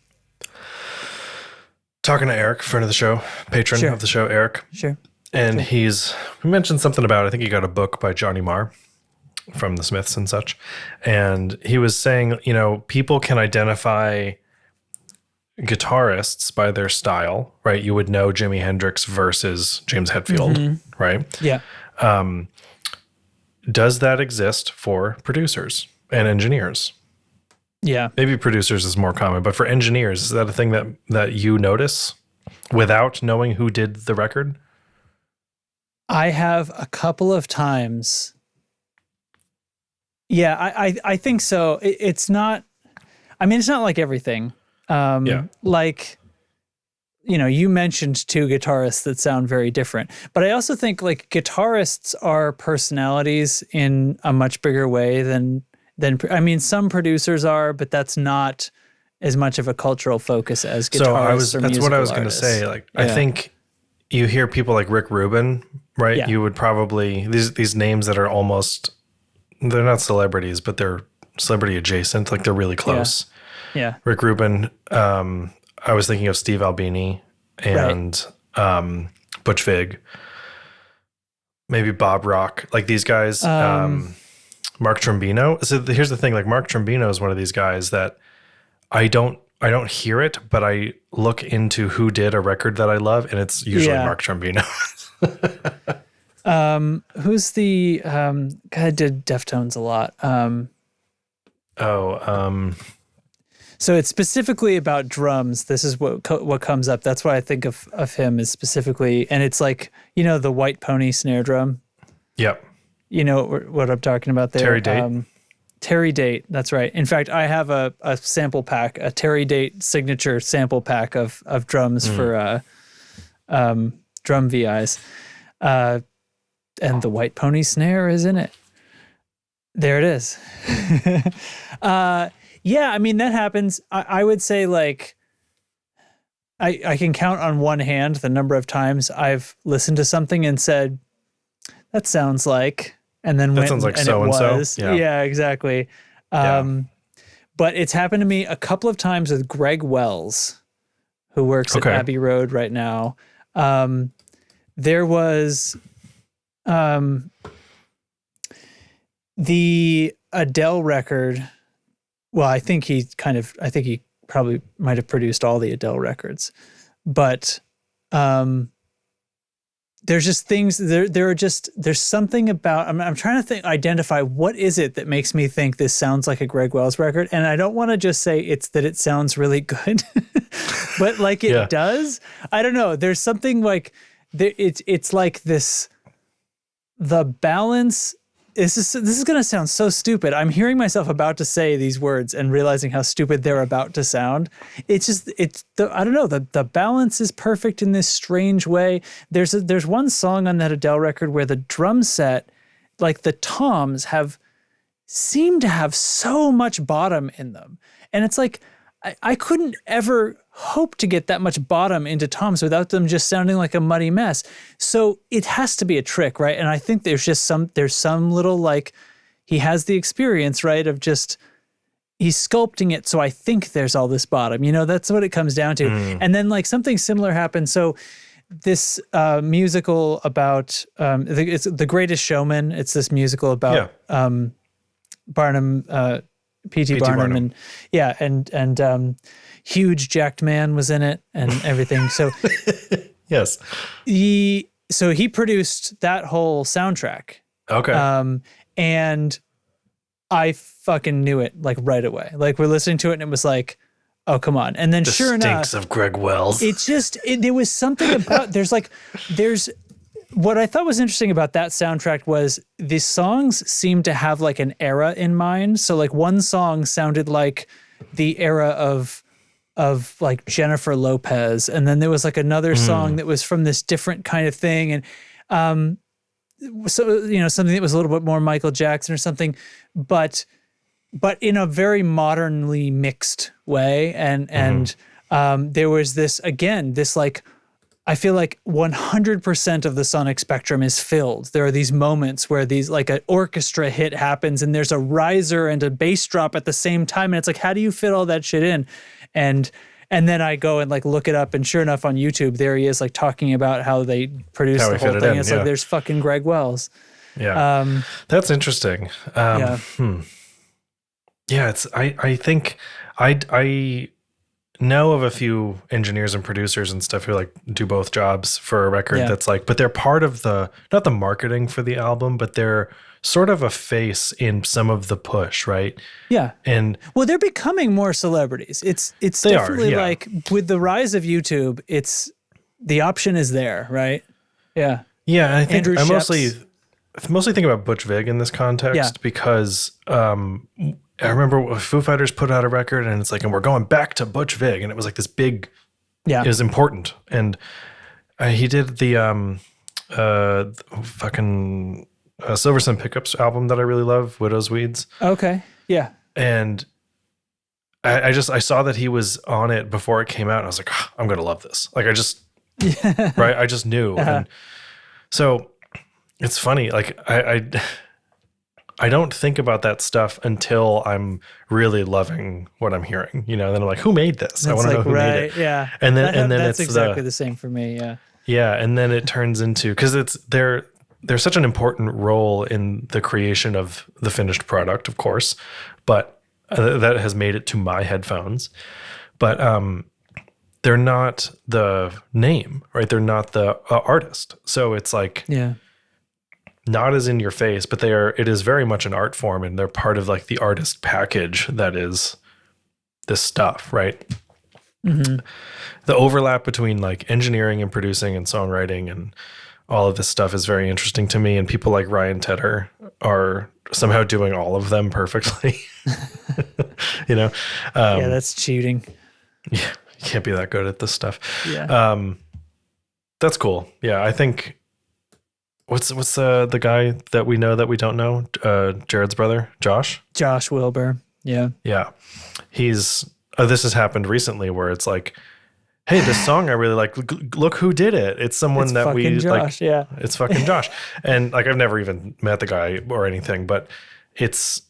Talking to Eric, friend of the show, patron of the show, Eric. Sure. And he mentioned something about, I think he got a book by Johnny Marr from the Smiths and such. And he was saying, people can identify guitarists by their style, right? You would know Jimi Hendrix versus James Hetfield, right? Yeah. Does that exist for producers and engineers? Yeah. Maybe producers is more common, but for engineers, is that a thing that you notice without knowing who did the record? I have a couple of times. Yeah, I think so. It's not, I mean, it's not like everything. Like, you mentioned two guitarists that sound very different, but I also think like guitarists are personalities in a much bigger way than I mean, some producers are, but that's not as much of a cultural focus as guitarists or that's what I was going to say. Like, I think you hear people like Rick Rubin, right? Yeah. You would probably, these names that are almost, they're not celebrities, but they're celebrity adjacent. Like they're really close. Yeah. Rick Rubin. I was thinking of Steve Albini and Butch Vig, maybe Bob Rock, like these guys. Mark Trombino. So here's the thing, like Mark Trombino is one of these guys that I don't hear it, but I look into who did a record that I love, and it's usually Mark Trombino. Who's the guy that did Deftones a lot? So it's specifically about drums. This is what comes up. That's why I think of him as specifically, and it's like, the white pony snare drum. Yep. You know what I'm talking about there. Terry Date. Terry Date, that's right. In fact, I have a sample pack, a Terry Date signature sample pack of drums for drum VIs. And the white pony snare is in it. There it is. Yeah, I mean, that happens. I would say like, I can count on one hand the number of times I've listened to something and said, that sounds like, and then that sounds like so and so. Yeah, exactly. But it's happened to me a couple of times with Greg Wells, who works at Abbey Road right now. There was the Adele record. Well, I think he probably might have produced all the Adele records, but there's just things there's something about, I'm trying to identify what is it that makes me think this sounds like a Greg Wells record. And I don't want to just say it's that it sounds really good, but like it does. I don't know. There's something like it's like this, the balance. This is going to sound so stupid. I'm hearing myself about to say these words and realizing how stupid they're about to sound. I don't know. The balance is perfect in this strange way. There's one song on that Adele record where the drum set, like the toms seem to have so much bottom in them. And it's like, I couldn't ever hope to get that much bottom into toms without them just sounding like a muddy mess. So it has to be a trick, right? And I think there's some little, like, he has the experience, right, of just, he's sculpting it. So I think there's all this bottom, that's what it comes down to. And then like something similar happened. So this musical about, it's The Greatest Showman. It's this musical about Barnum, P.T. Barnum, and huge jacked man was in it and everything. So yes, he produced that whole soundtrack. Okay. And I fucking knew it like right away. Like we're listening to it and it was like, oh, come on. And then sure enough, stinks of Greg Wells. There was something about, what I thought was interesting about that soundtrack was the songs seemed to have like an era in mind. So like one song sounded like the era of like Jennifer Lopez. And then there was like another song that was from this different kind of thing. And so, something that was a little bit more Michael Jackson or something, but in a very modernly mixed way. And there was this like, I feel like 100% of the sonic spectrum is filled. There are these moments where like an orchestra hit happens and there's a riser and a bass drop at the same time. And it's like, how do you fit all that shit in? And then I go and like look it up, and sure enough on YouTube, there he is like talking about how they produced the whole thing. It's like, there's fucking Greg Wells. Yeah. That's interesting. Yeah, it's, I think I know of a few engineers and producers and stuff who like do both jobs for a record that's like, but they're part of not the marketing for the album, but they're sort of a face in some of the push, right? Yeah. And well, they're becoming more celebrities. It's definitely like with the rise of YouTube, the option is there, right? Yeah. Yeah. And I think I mostly think about Butch Vig in this context because I remember Foo Fighters put out a record and it's like, and we're going back to Butch Vig. And it was like this big, it was important. And he did the fucking Silver Sun Pickups album that I really love, Widow's Weeds. Okay. Yeah. And I saw that he was on it before it came out. And I was like, oh, I'm going to love this. Like I just, right. I just knew. And so it's funny. Like I don't think about that stuff until I'm really loving what I'm hearing, you know, then I'm like, who made this? That's I want to know who made it. Yeah. And then that's exactly the same for me. Yeah. Yeah. And then it turns into, cause there's such an important role in the creation of the finished product, of course, but that has made it to my headphones, but, they're not the name, right? They're not the artist. So it's like, not as in your face, but it is very much an art form and they're part of like the artist package that is this stuff, right? Mm-hmm. The overlap between like engineering and producing and songwriting and all of this stuff is very interesting to me. And people like Ryan Tedder are somehow doing all of them perfectly, you know? Yeah, that's cheating. Yeah. You can't be that good at this stuff. Yeah. That's cool. Yeah. I think, What's the guy that we know that we don't know? Jared's brother, Josh? Josh Wilbur. Yeah. Yeah. He's, this has happened recently where it's like, hey, this song I really like, look who did it. It's someone that we Josh, like. Yeah. It's fucking Josh. And like, I've never even met the guy or anything, but that's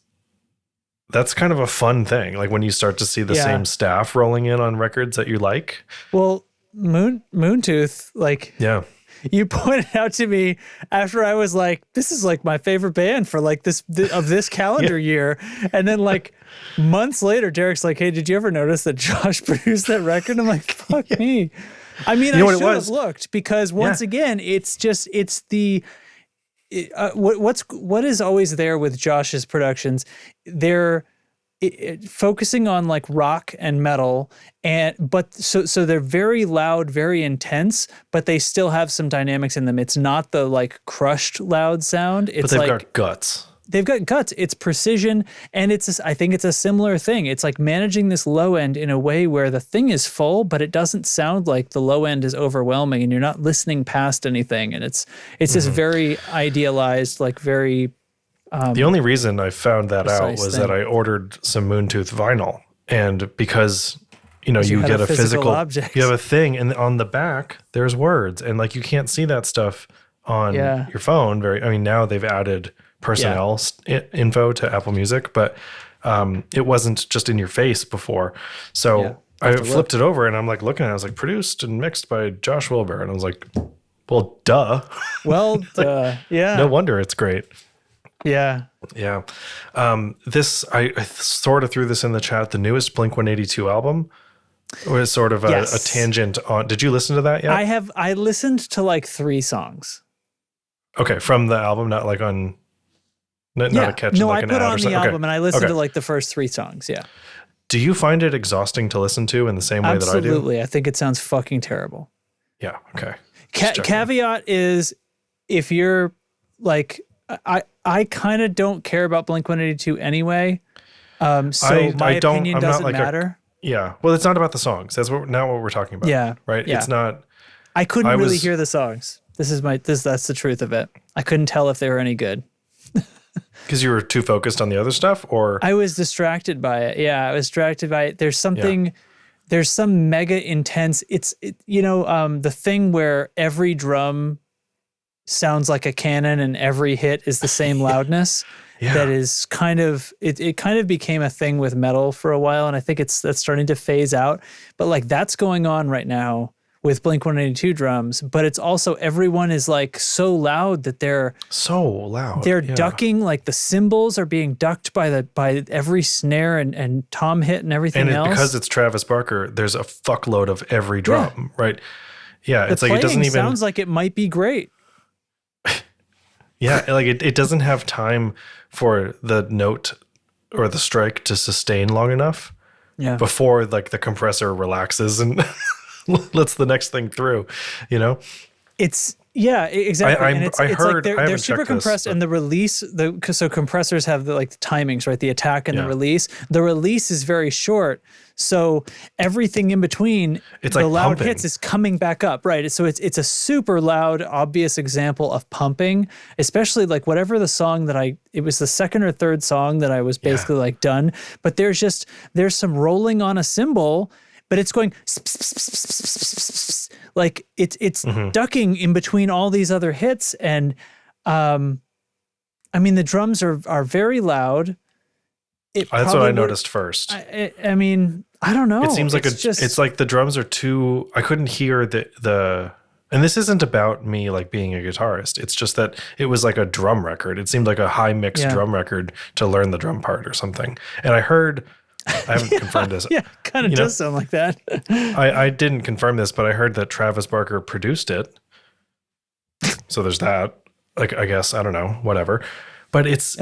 kind of a fun thing. Like when you start to see the same staff rolling in on records that you like. Well, Moontooth, like. Yeah. You pointed out to me after I was like, this is like my favorite band for like this calendar year. And then like months later, Derek's like, hey, did you ever notice that Josh produced that record? I'm like, fuck me. I mean, I should have looked because once again, what is always there with Josh's productions. They're focusing on like rock and metal but they're very loud, very intense, but they still have some dynamics in them. It's not the like crushed loud sound. It's but they've got guts. They've got guts. It's precision. And I think it's a similar thing. It's like managing this low end in a way where the thing is full, but it doesn't sound like the low end is overwhelming and you're not listening past anything. And it's this very idealized, like very, the only reason I found that out was that I ordered some Moontooth vinyl, and because you get a physical object. You have a thing, and on the back there's words, and like you can't see that stuff on your phone. Now they've added personnel info to Apple Music, but it wasn't just in your face before. So I flipped it over, and I'm like looking at it. I was like, produced and mixed by Josh Wilbur, and I was like, well, duh. Well, yeah. No wonder it's great. Yeah. Yeah. I sort of threw this in the chat. The newest Blink-182 album was sort of a tangent on. Did you listen to that yet? I listened to like 3 songs. Okay. From the album, not like on, not a catch. No, like I put on the album and I listened to like the first 3 songs. Yeah. Do you find it exhausting to listen to in the same way that I do? Absolutely. I think it sounds fucking terrible. Yeah. Okay. Caveat is if you're like, I kind of don't care about Blink-182 anyway. So my opinion doesn't matter. Well, it's not about the songs. That's not what we're talking about. Yeah. Right. Yeah. It's not. I couldn't really hear the songs. That's the truth of it. I couldn't tell if they were any good. Because you were too focused on the other stuff, or I was distracted by it. Yeah, I was distracted by it. There's something. There's some mega intense. The thing where every drum sounds like a cannon and every hit is the same loudness. That is kind of it kind of became a thing with metal for a while, and I think that's starting to phase out. But like that's going on right now with Blink-182 drums, but it's also everyone is like so loud that they're ducking, like the cymbals are being ducked by every snare and tom hit and everything else. And because it's Travis Barker, there's a fuckload of every drum, right? Yeah, it's like it doesn't even sounds like it might be great. Yeah, like it doesn't have time for the note or the strike to sustain long enough before like the compressor relaxes and lets the next thing through, you know? Exactly. I heard they're super compressed, and the release, so compressors have the timings, right? The attack and the release. The release is very short, so everything in between the loud pumping hits is coming back up, right? So it's a super loud, obvious example of pumping, especially like whatever the song it was the second or third song that I was basically like done, but there's some rolling on a cymbal. But it's going like it's ducking in between all these other hits, and I mean the drums are very loud. That's what I noticed first. I mean, I don't know. It seems like it's like the drums are too. I couldn't hear the. And this isn't about me like being a guitarist. It's just that it was like a drum record. It seemed like a high mix drum record to learn the drum part or something. And I haven't confirmed this. Yeah, kind of does sound like that. I didn't confirm this, but I heard that Travis Barker produced it. So there's that. Like, I guess, I don't know, whatever. But it's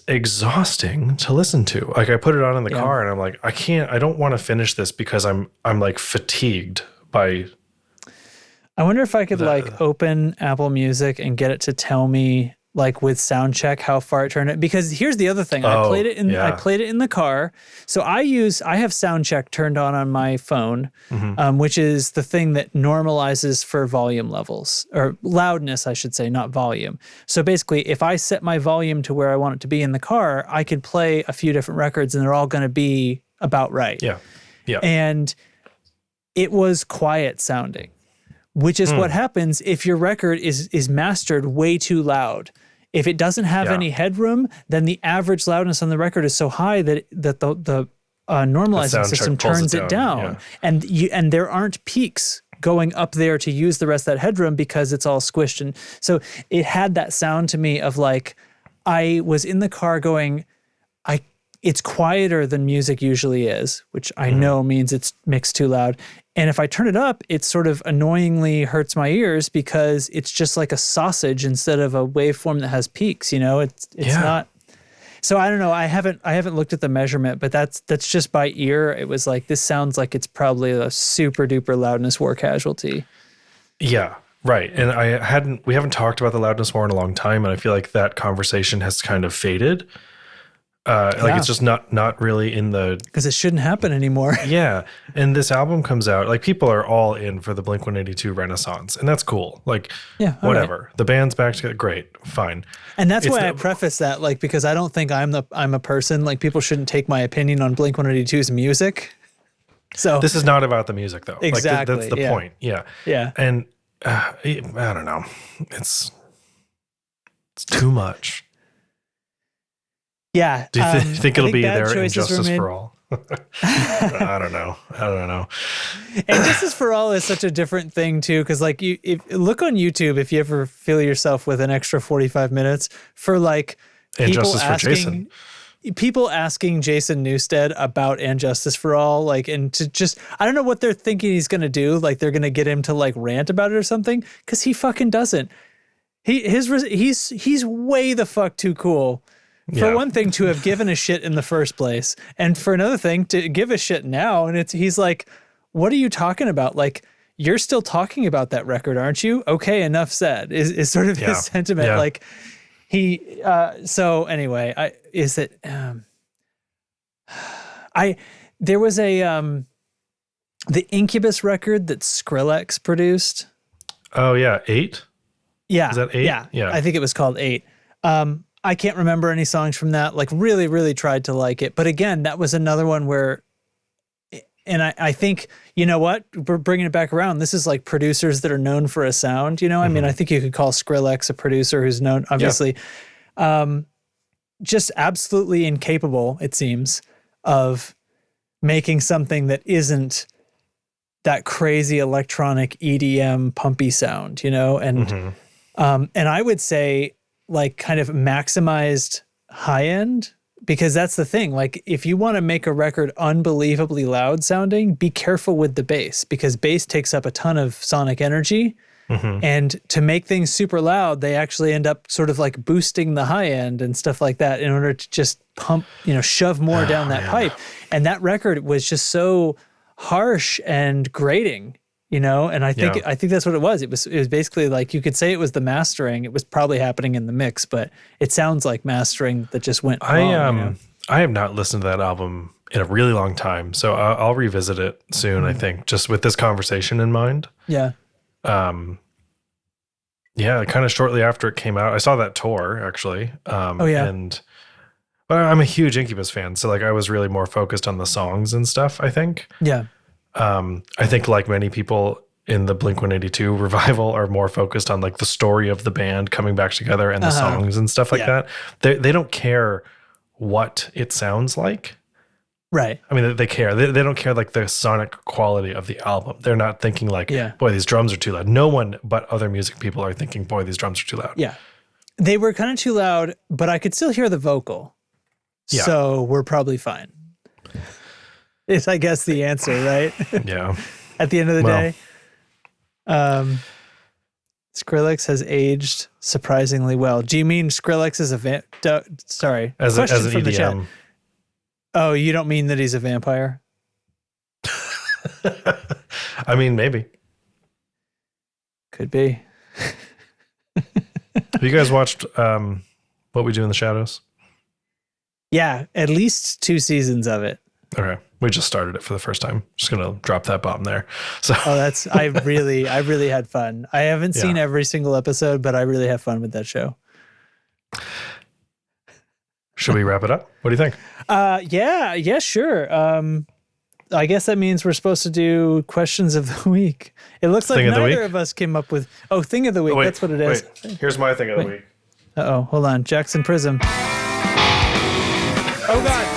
exhausting to listen to. Like, I put it on in the car and I'm like, I don't want to finish this because I'm like fatigued by. I wonder if I could like open Apple Music and get it to tell me like with sound check how far it turned it, because here's the other thing. I played it in the car. So I have sound check turned on my phone, which is the thing that normalizes for volume levels, or loudness, I should say, not volume. So basically if I set my volume to where I want it to be in the car, I could play a few different records and they're all going to be about right. Yeah. And it was quiet sounding, which is what happens if your record is mastered way too loud. If it doesn't have any headroom, then the average loudness on the record is so high that the normalizing system turns it down. Yeah. And there aren't peaks going up there to use the rest of that headroom because it's all squished. And so it had that sound to me of like, I was in the car going, it's quieter than music usually is, which I know means it's mixed too loud. And if I turn it up, it sort of annoyingly hurts my ears because it's just like a sausage instead of a waveform that has peaks, you know? It's not. So I don't know. I haven't looked at the measurement, but that's just by ear. It was like, this sounds like it's probably a super duper loudness war casualty. Yeah. Right. And we haven't talked about the loudness war in a long time. And I feel like that conversation has kind of faded. Like it's just not really in the, because it shouldn't happen anymore. Yeah. And this album comes out, like people are all in for the Blink-182 Renaissance, and that's cool. Like, whatever. Right. The band's back together, great, fine. And that's why I preface that, like, because I don't think I'm a person, like people shouldn't take my opinion on Blink-182's music. So this is not about the music though. Exactly. Like, that's the point. Yeah. Yeah. And I don't know. It's too much. Yeah. Do you think it'll be there in Justice for All? I don't know. And Justice for All is such a different thing too, because like look on YouTube if you ever feel yourself with an extra 45 minutes for like people asking Jason Newsted about And Justice for All, like, and to just, I don't know what they're thinking he's gonna do, like they're gonna get him to like rant about it or something, because he fucking doesn't. He's way the fuck too cool. For one thing, to have given a shit in the first place, and for another thing, to give a shit now. And he's like, what are you talking about? Like, you're still talking about that record, aren't you? Okay, enough said, is sort of his sentiment. Yeah. Like so anyway, there was a, the Incubus record that Skrillex produced. Oh yeah. 8? Yeah. Is that 8? Yeah. I think it was called 8. I can't remember any songs from that. Like really, really tried to like it. But again, that was another one where, and I think, you know what, we're bringing it back around. This is like producers that are known for a sound, you know? I mean, I think you could call Skrillex a producer who's known, obviously, just absolutely incapable, it seems, of making something that isn't that crazy electronic EDM pumpy sound, you know? And and I would say like kind of maximized high end, because that's the thing. Like if you want to make a record unbelievably loud sounding, be careful with the bass, because bass takes up a ton of sonic energy. And to make things super loud, they actually end up sort of like boosting the high end and stuff like that in order to just pump, you know, shove more down that pipe. And that record was just so harsh and grating, you know, and I think that's what it was. It was basically like, you could say it was the mastering. It was probably happening in the mix, but it sounds like mastering that just went wrong. You know? I have not listened to that album in a really long time, so I'll revisit it soon. I think, just with this conversation in mind. Yeah. Yeah, kind of shortly after it came out, I saw that tour actually. And I'm a huge Incubus fan, so like I was really more focused on the songs and stuff, I think. Yeah. I think like many people in the Blink-182 revival are more focused on like the story of the band coming back together and the songs and stuff like that. They don't care what it sounds like. Right. I mean, they care. They don't care like the sonic quality of the album. They're not thinking like, boy, these drums are too loud. No one but other music people are thinking, boy, these drums are too loud. Yeah. They were kind of too loud, but I could still hear the vocal. Yeah. So we're probably fine. Is, I guess, the answer, right? Yeah. At the end of the day. Skrillex has aged surprisingly well. Do you mean Skrillex is a sorry. As an from the chat. EDM. Oh, you don't mean that he's a vampire? I mean, maybe. Could be. Have you guys watched What We Do in the Shadows? Yeah, at least 2 seasons of it. Okay. We just started it for the first time. Just going to drop that bomb there. So I really had fun. I haven't seen every single episode, but I really have fun with that show. Should we wrap it up? What do you think? Yeah, sure. I guess that means we're supposed to do questions of the week. It looks like neither of us came up with thing of the week. That's what it is. Here's my thing of the week. Uh-oh, hold on. Jackson Prism. Oh God.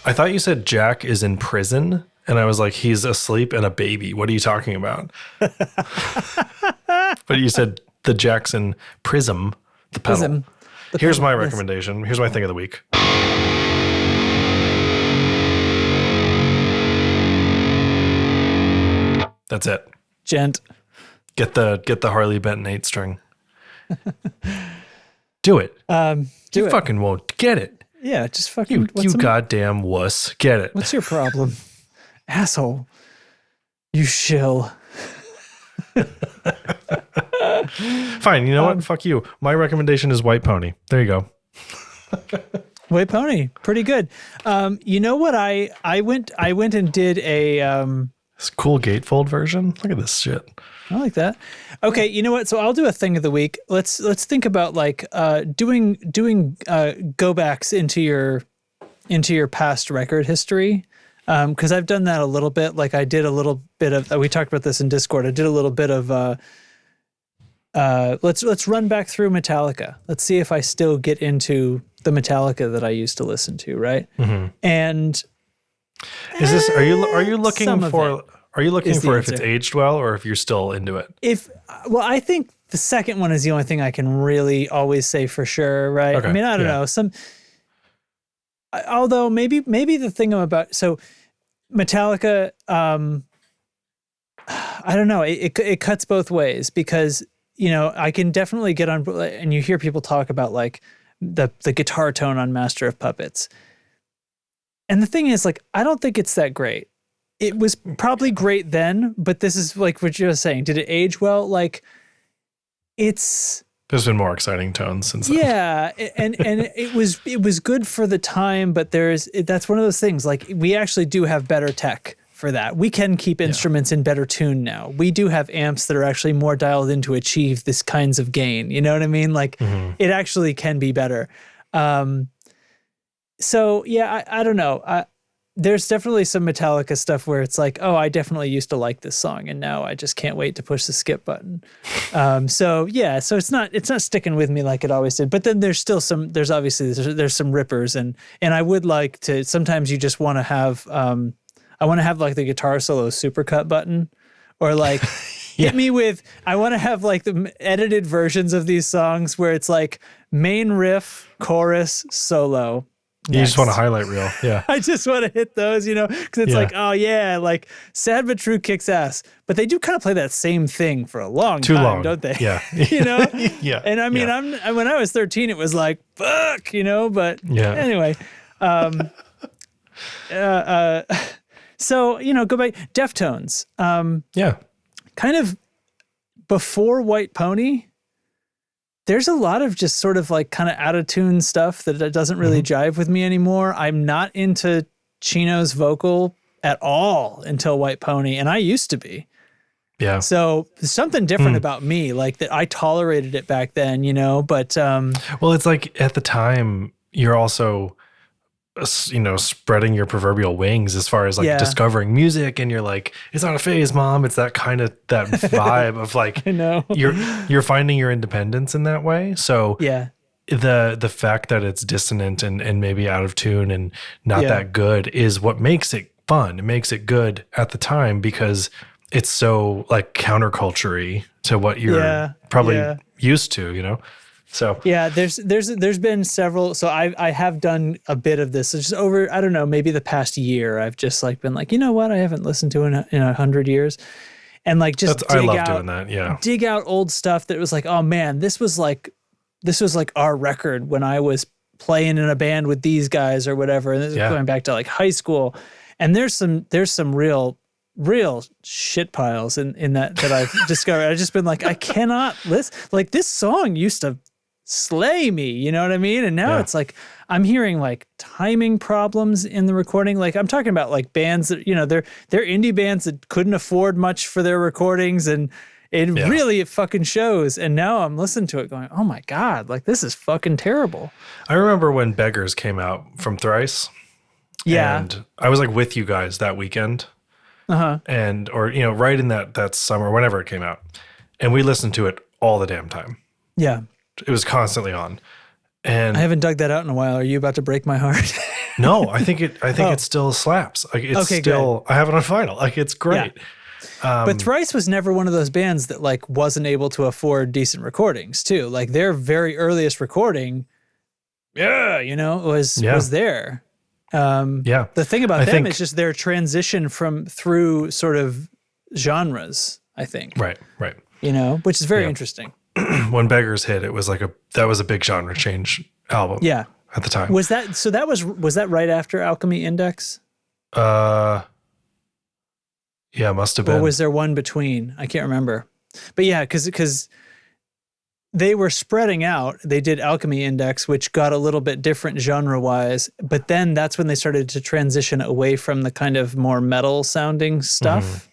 I thought you said Jack is in prison. And I was like, he's asleep and a baby. What are you talking about? But you said the Jackson Prism, the pedal. Prism. Here's my recommendation. Here's my thing of the week. That's it. Gent. Get the Harley Benton 8-string. Do it. Do it. Fucking won't get it. Yeah, just fucking. You goddamn wuss. Get it. What's your problem? Asshole. You shill. Fine. You know what? Fuck you. My recommendation is White Pony. There you go. White Pony. Pretty good. You know what? I went and did a this cool gatefold version. Look at this shit. I like that. Okay, you know what? So I'll do a thing of the week. Let's think about like doing go backs into your past record history. Because I've done that a little bit. Like I did a little bit of. We talked about this in Discord. I did a little bit of. Let's run back through Metallica. Let's see if I still get into the Metallica that I used to listen to. Right. Mm-hmm. And is this? Are you looking for? Are you looking for if it's aged well or if you're still into it? Well, I think the second one is the only thing I can really always say for sure. Right. Okay. I mean, I don't know. Although maybe the thing I'm about. So Metallica, I don't know. It cuts both ways because, you know, I can definitely get on, and you hear people talk about like the guitar tone on Master of Puppets. And the thing is, like, I don't think it's that great. It was probably great then, but this is like what you're saying. Did it age well? Like, there's been more exciting tones since then. Yeah, and it was good for the time, but that's one of those things. Like, we actually do have better tech for that. We can keep instruments in better tune now. We do have amps that are actually more dialed in to achieve this kinds of gain. You know what I mean? Like, it actually can be better. So yeah, I don't know. there's definitely some Metallica stuff where it's like, oh, I definitely used to like this song, and now I just can't wait to push the skip button. So it's not sticking with me like it always did. But then there's obviously some rippers, and I would like to. Sometimes you just want to have, I want to have like the guitar solo supercut button, or like. Hit me with, I want to have like the edited versions of these songs where it's like main riff, chorus, solo. You just want a highlight reel. Yeah. I just want to hit those, because it's like, oh yeah, like Sad But True kicks ass. But they do kind of play that same thing for a long time, don't they? Yeah. Yeah. And I mean, when I was 13, it was like, fuck, but anyway. So, go back, Deftones. Kind of before White Pony, there's a lot of just sort of like kind of out of tune stuff that doesn't really jive with me anymore. I'm not into Chino's vocal at all until White Pony, and I used to be. Yeah. So there's something different about me, like that I tolerated it back then, but well, it's like at the time you're also spreading your proverbial wings as far as like discovering music, and you're like, it's not a phase, mom. It's that kind of that vibe of like, I know you're finding your independence in that way. So the fact that it's dissonant and maybe out of tune and not that good is what makes it fun. It makes it good at the time because it's so like counterculture-y to what you're probably used to, So there's been several. So I have done a bit of this. It's just over, I don't know, maybe the past year. I've just like been like, you know what, I haven't listened to in 100 years, and like just I love doing that. Yeah, dig out old stuff that was like, oh man, this was like our record when I was playing in a band with these guys or whatever. And this is going back to like high school, and there's some real shit piles in that I've discovered. I've just been like, I cannot listen. Like this song used to slay me, you know what I mean? And now it's like I'm hearing like timing problems in the recording. Like I'm talking about like bands that they're indie bands that couldn't afford much for their recordings, and it really fucking shows. And now I'm listening to it going, oh my god, like this is fucking terrible. I remember when Beggars came out from Thrice. And I was like with you guys that weekend. And or right in that summer, whenever it came out, and we listened to it all the damn time. Yeah. It was constantly on, and I haven't dug that out in a while. Are you about to break my heart? No, I think it still slaps. Like it's still, good. I have it on vinyl. Like it's great. Yeah. But Thrice was never one of those bands that like wasn't able to afford decent recordings too. Like their very earliest recording, was there. The thing about them is just their transition through sort of genres, I think. Right. Which is very interesting. When Beggars hit, it was like that was a big genre change album. Yeah. At the time. Was that right after Alchemy Index? Yeah, must have been. Or was there one between? I can't remember. But yeah, because they were spreading out. They did Alchemy Index, which got a little bit different genre-wise, but then that's when they started to transition away from the kind of more metal sounding stuff.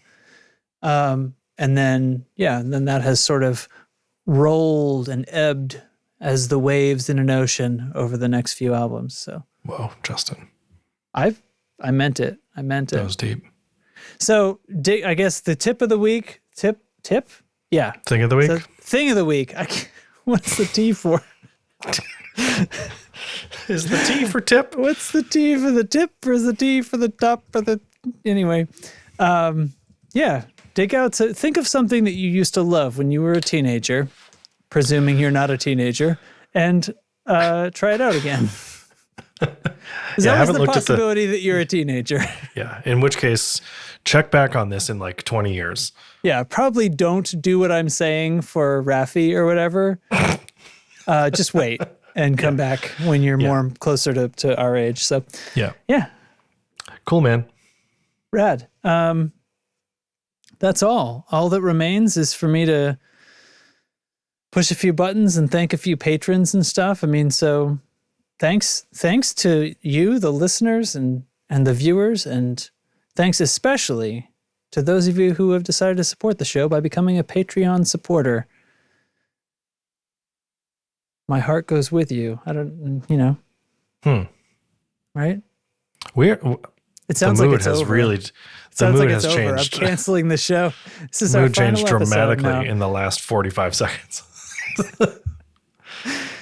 And then that has sort of rolled and ebbed as the waves in an ocean over the next few albums. So, whoa, Justin, I meant it. That was deep. So, I guess the tip of the week. Tip. Yeah. Thing of the week. So, thing of the week. What's the T for? Is the T for tip? What's the T for the tip? Or is the T for the top of the? Anyway, dig out. Think of something that you used to love when you were a teenager, presuming you're not a teenager, and try it out again. There's always the possibility that you're a teenager. Yeah. In which case, check back on this in like 20 years. Yeah. Probably don't do what I'm saying for Raffi or whatever. Just wait and come back when you're more closer to our age. So yeah. Cool, man. Rad. That's all. All that remains is for me to push a few buttons and thank a few patrons and stuff. I mean, so thanks to you, the listeners and the viewers, and thanks especially to those of you who have decided to support the show by becoming a Patreon supporter. My heart goes with you. I don't, right? It sounds the mood like it's has over. really, the mood has changed. I'm canceling the show. This is the our mood final changed episode dramatically now. in the last 45 seconds.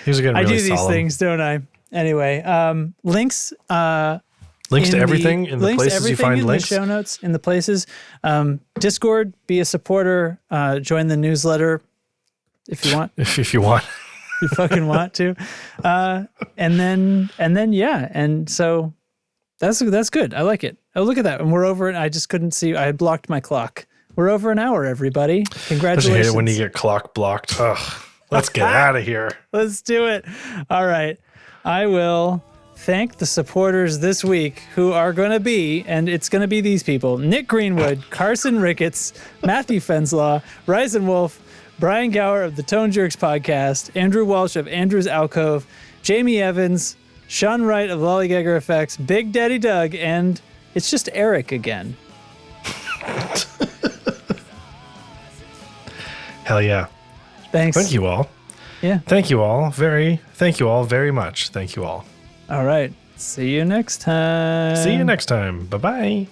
These are getting really I do these solemn. things, don't I? Anyway, links. Links to everything in the places you find links. The show notes in the places. Discord, be a supporter. Join the newsletter if you want. If you want. You fucking want to. And then yeah. And so that's good. I like it. Oh, look at that. And we're over it. I just couldn't see. I blocked my clock. We're over an hour, everybody. Congratulations. I hate it when you get clock blocked. Ugh, let's get out of here. Let's do it. All right. I will thank the supporters this week who are going to be, and it's going to be these people: Nick Greenwood, Carson Ricketts, Matthew Fenslaw, Ryzen Wolf, Brian Gower of the Tone Jerks podcast, Andrew Walsh of Andrew's Alcove, Jamie Evans, Sean Wright of Lollygagger Effects, Big Daddy Doug, and it's just Eric again. Hell yeah. Thanks. Thank you all. Yeah. Thank you all very much. Thank you all. All right. See you next time. See you next time. Bye-bye.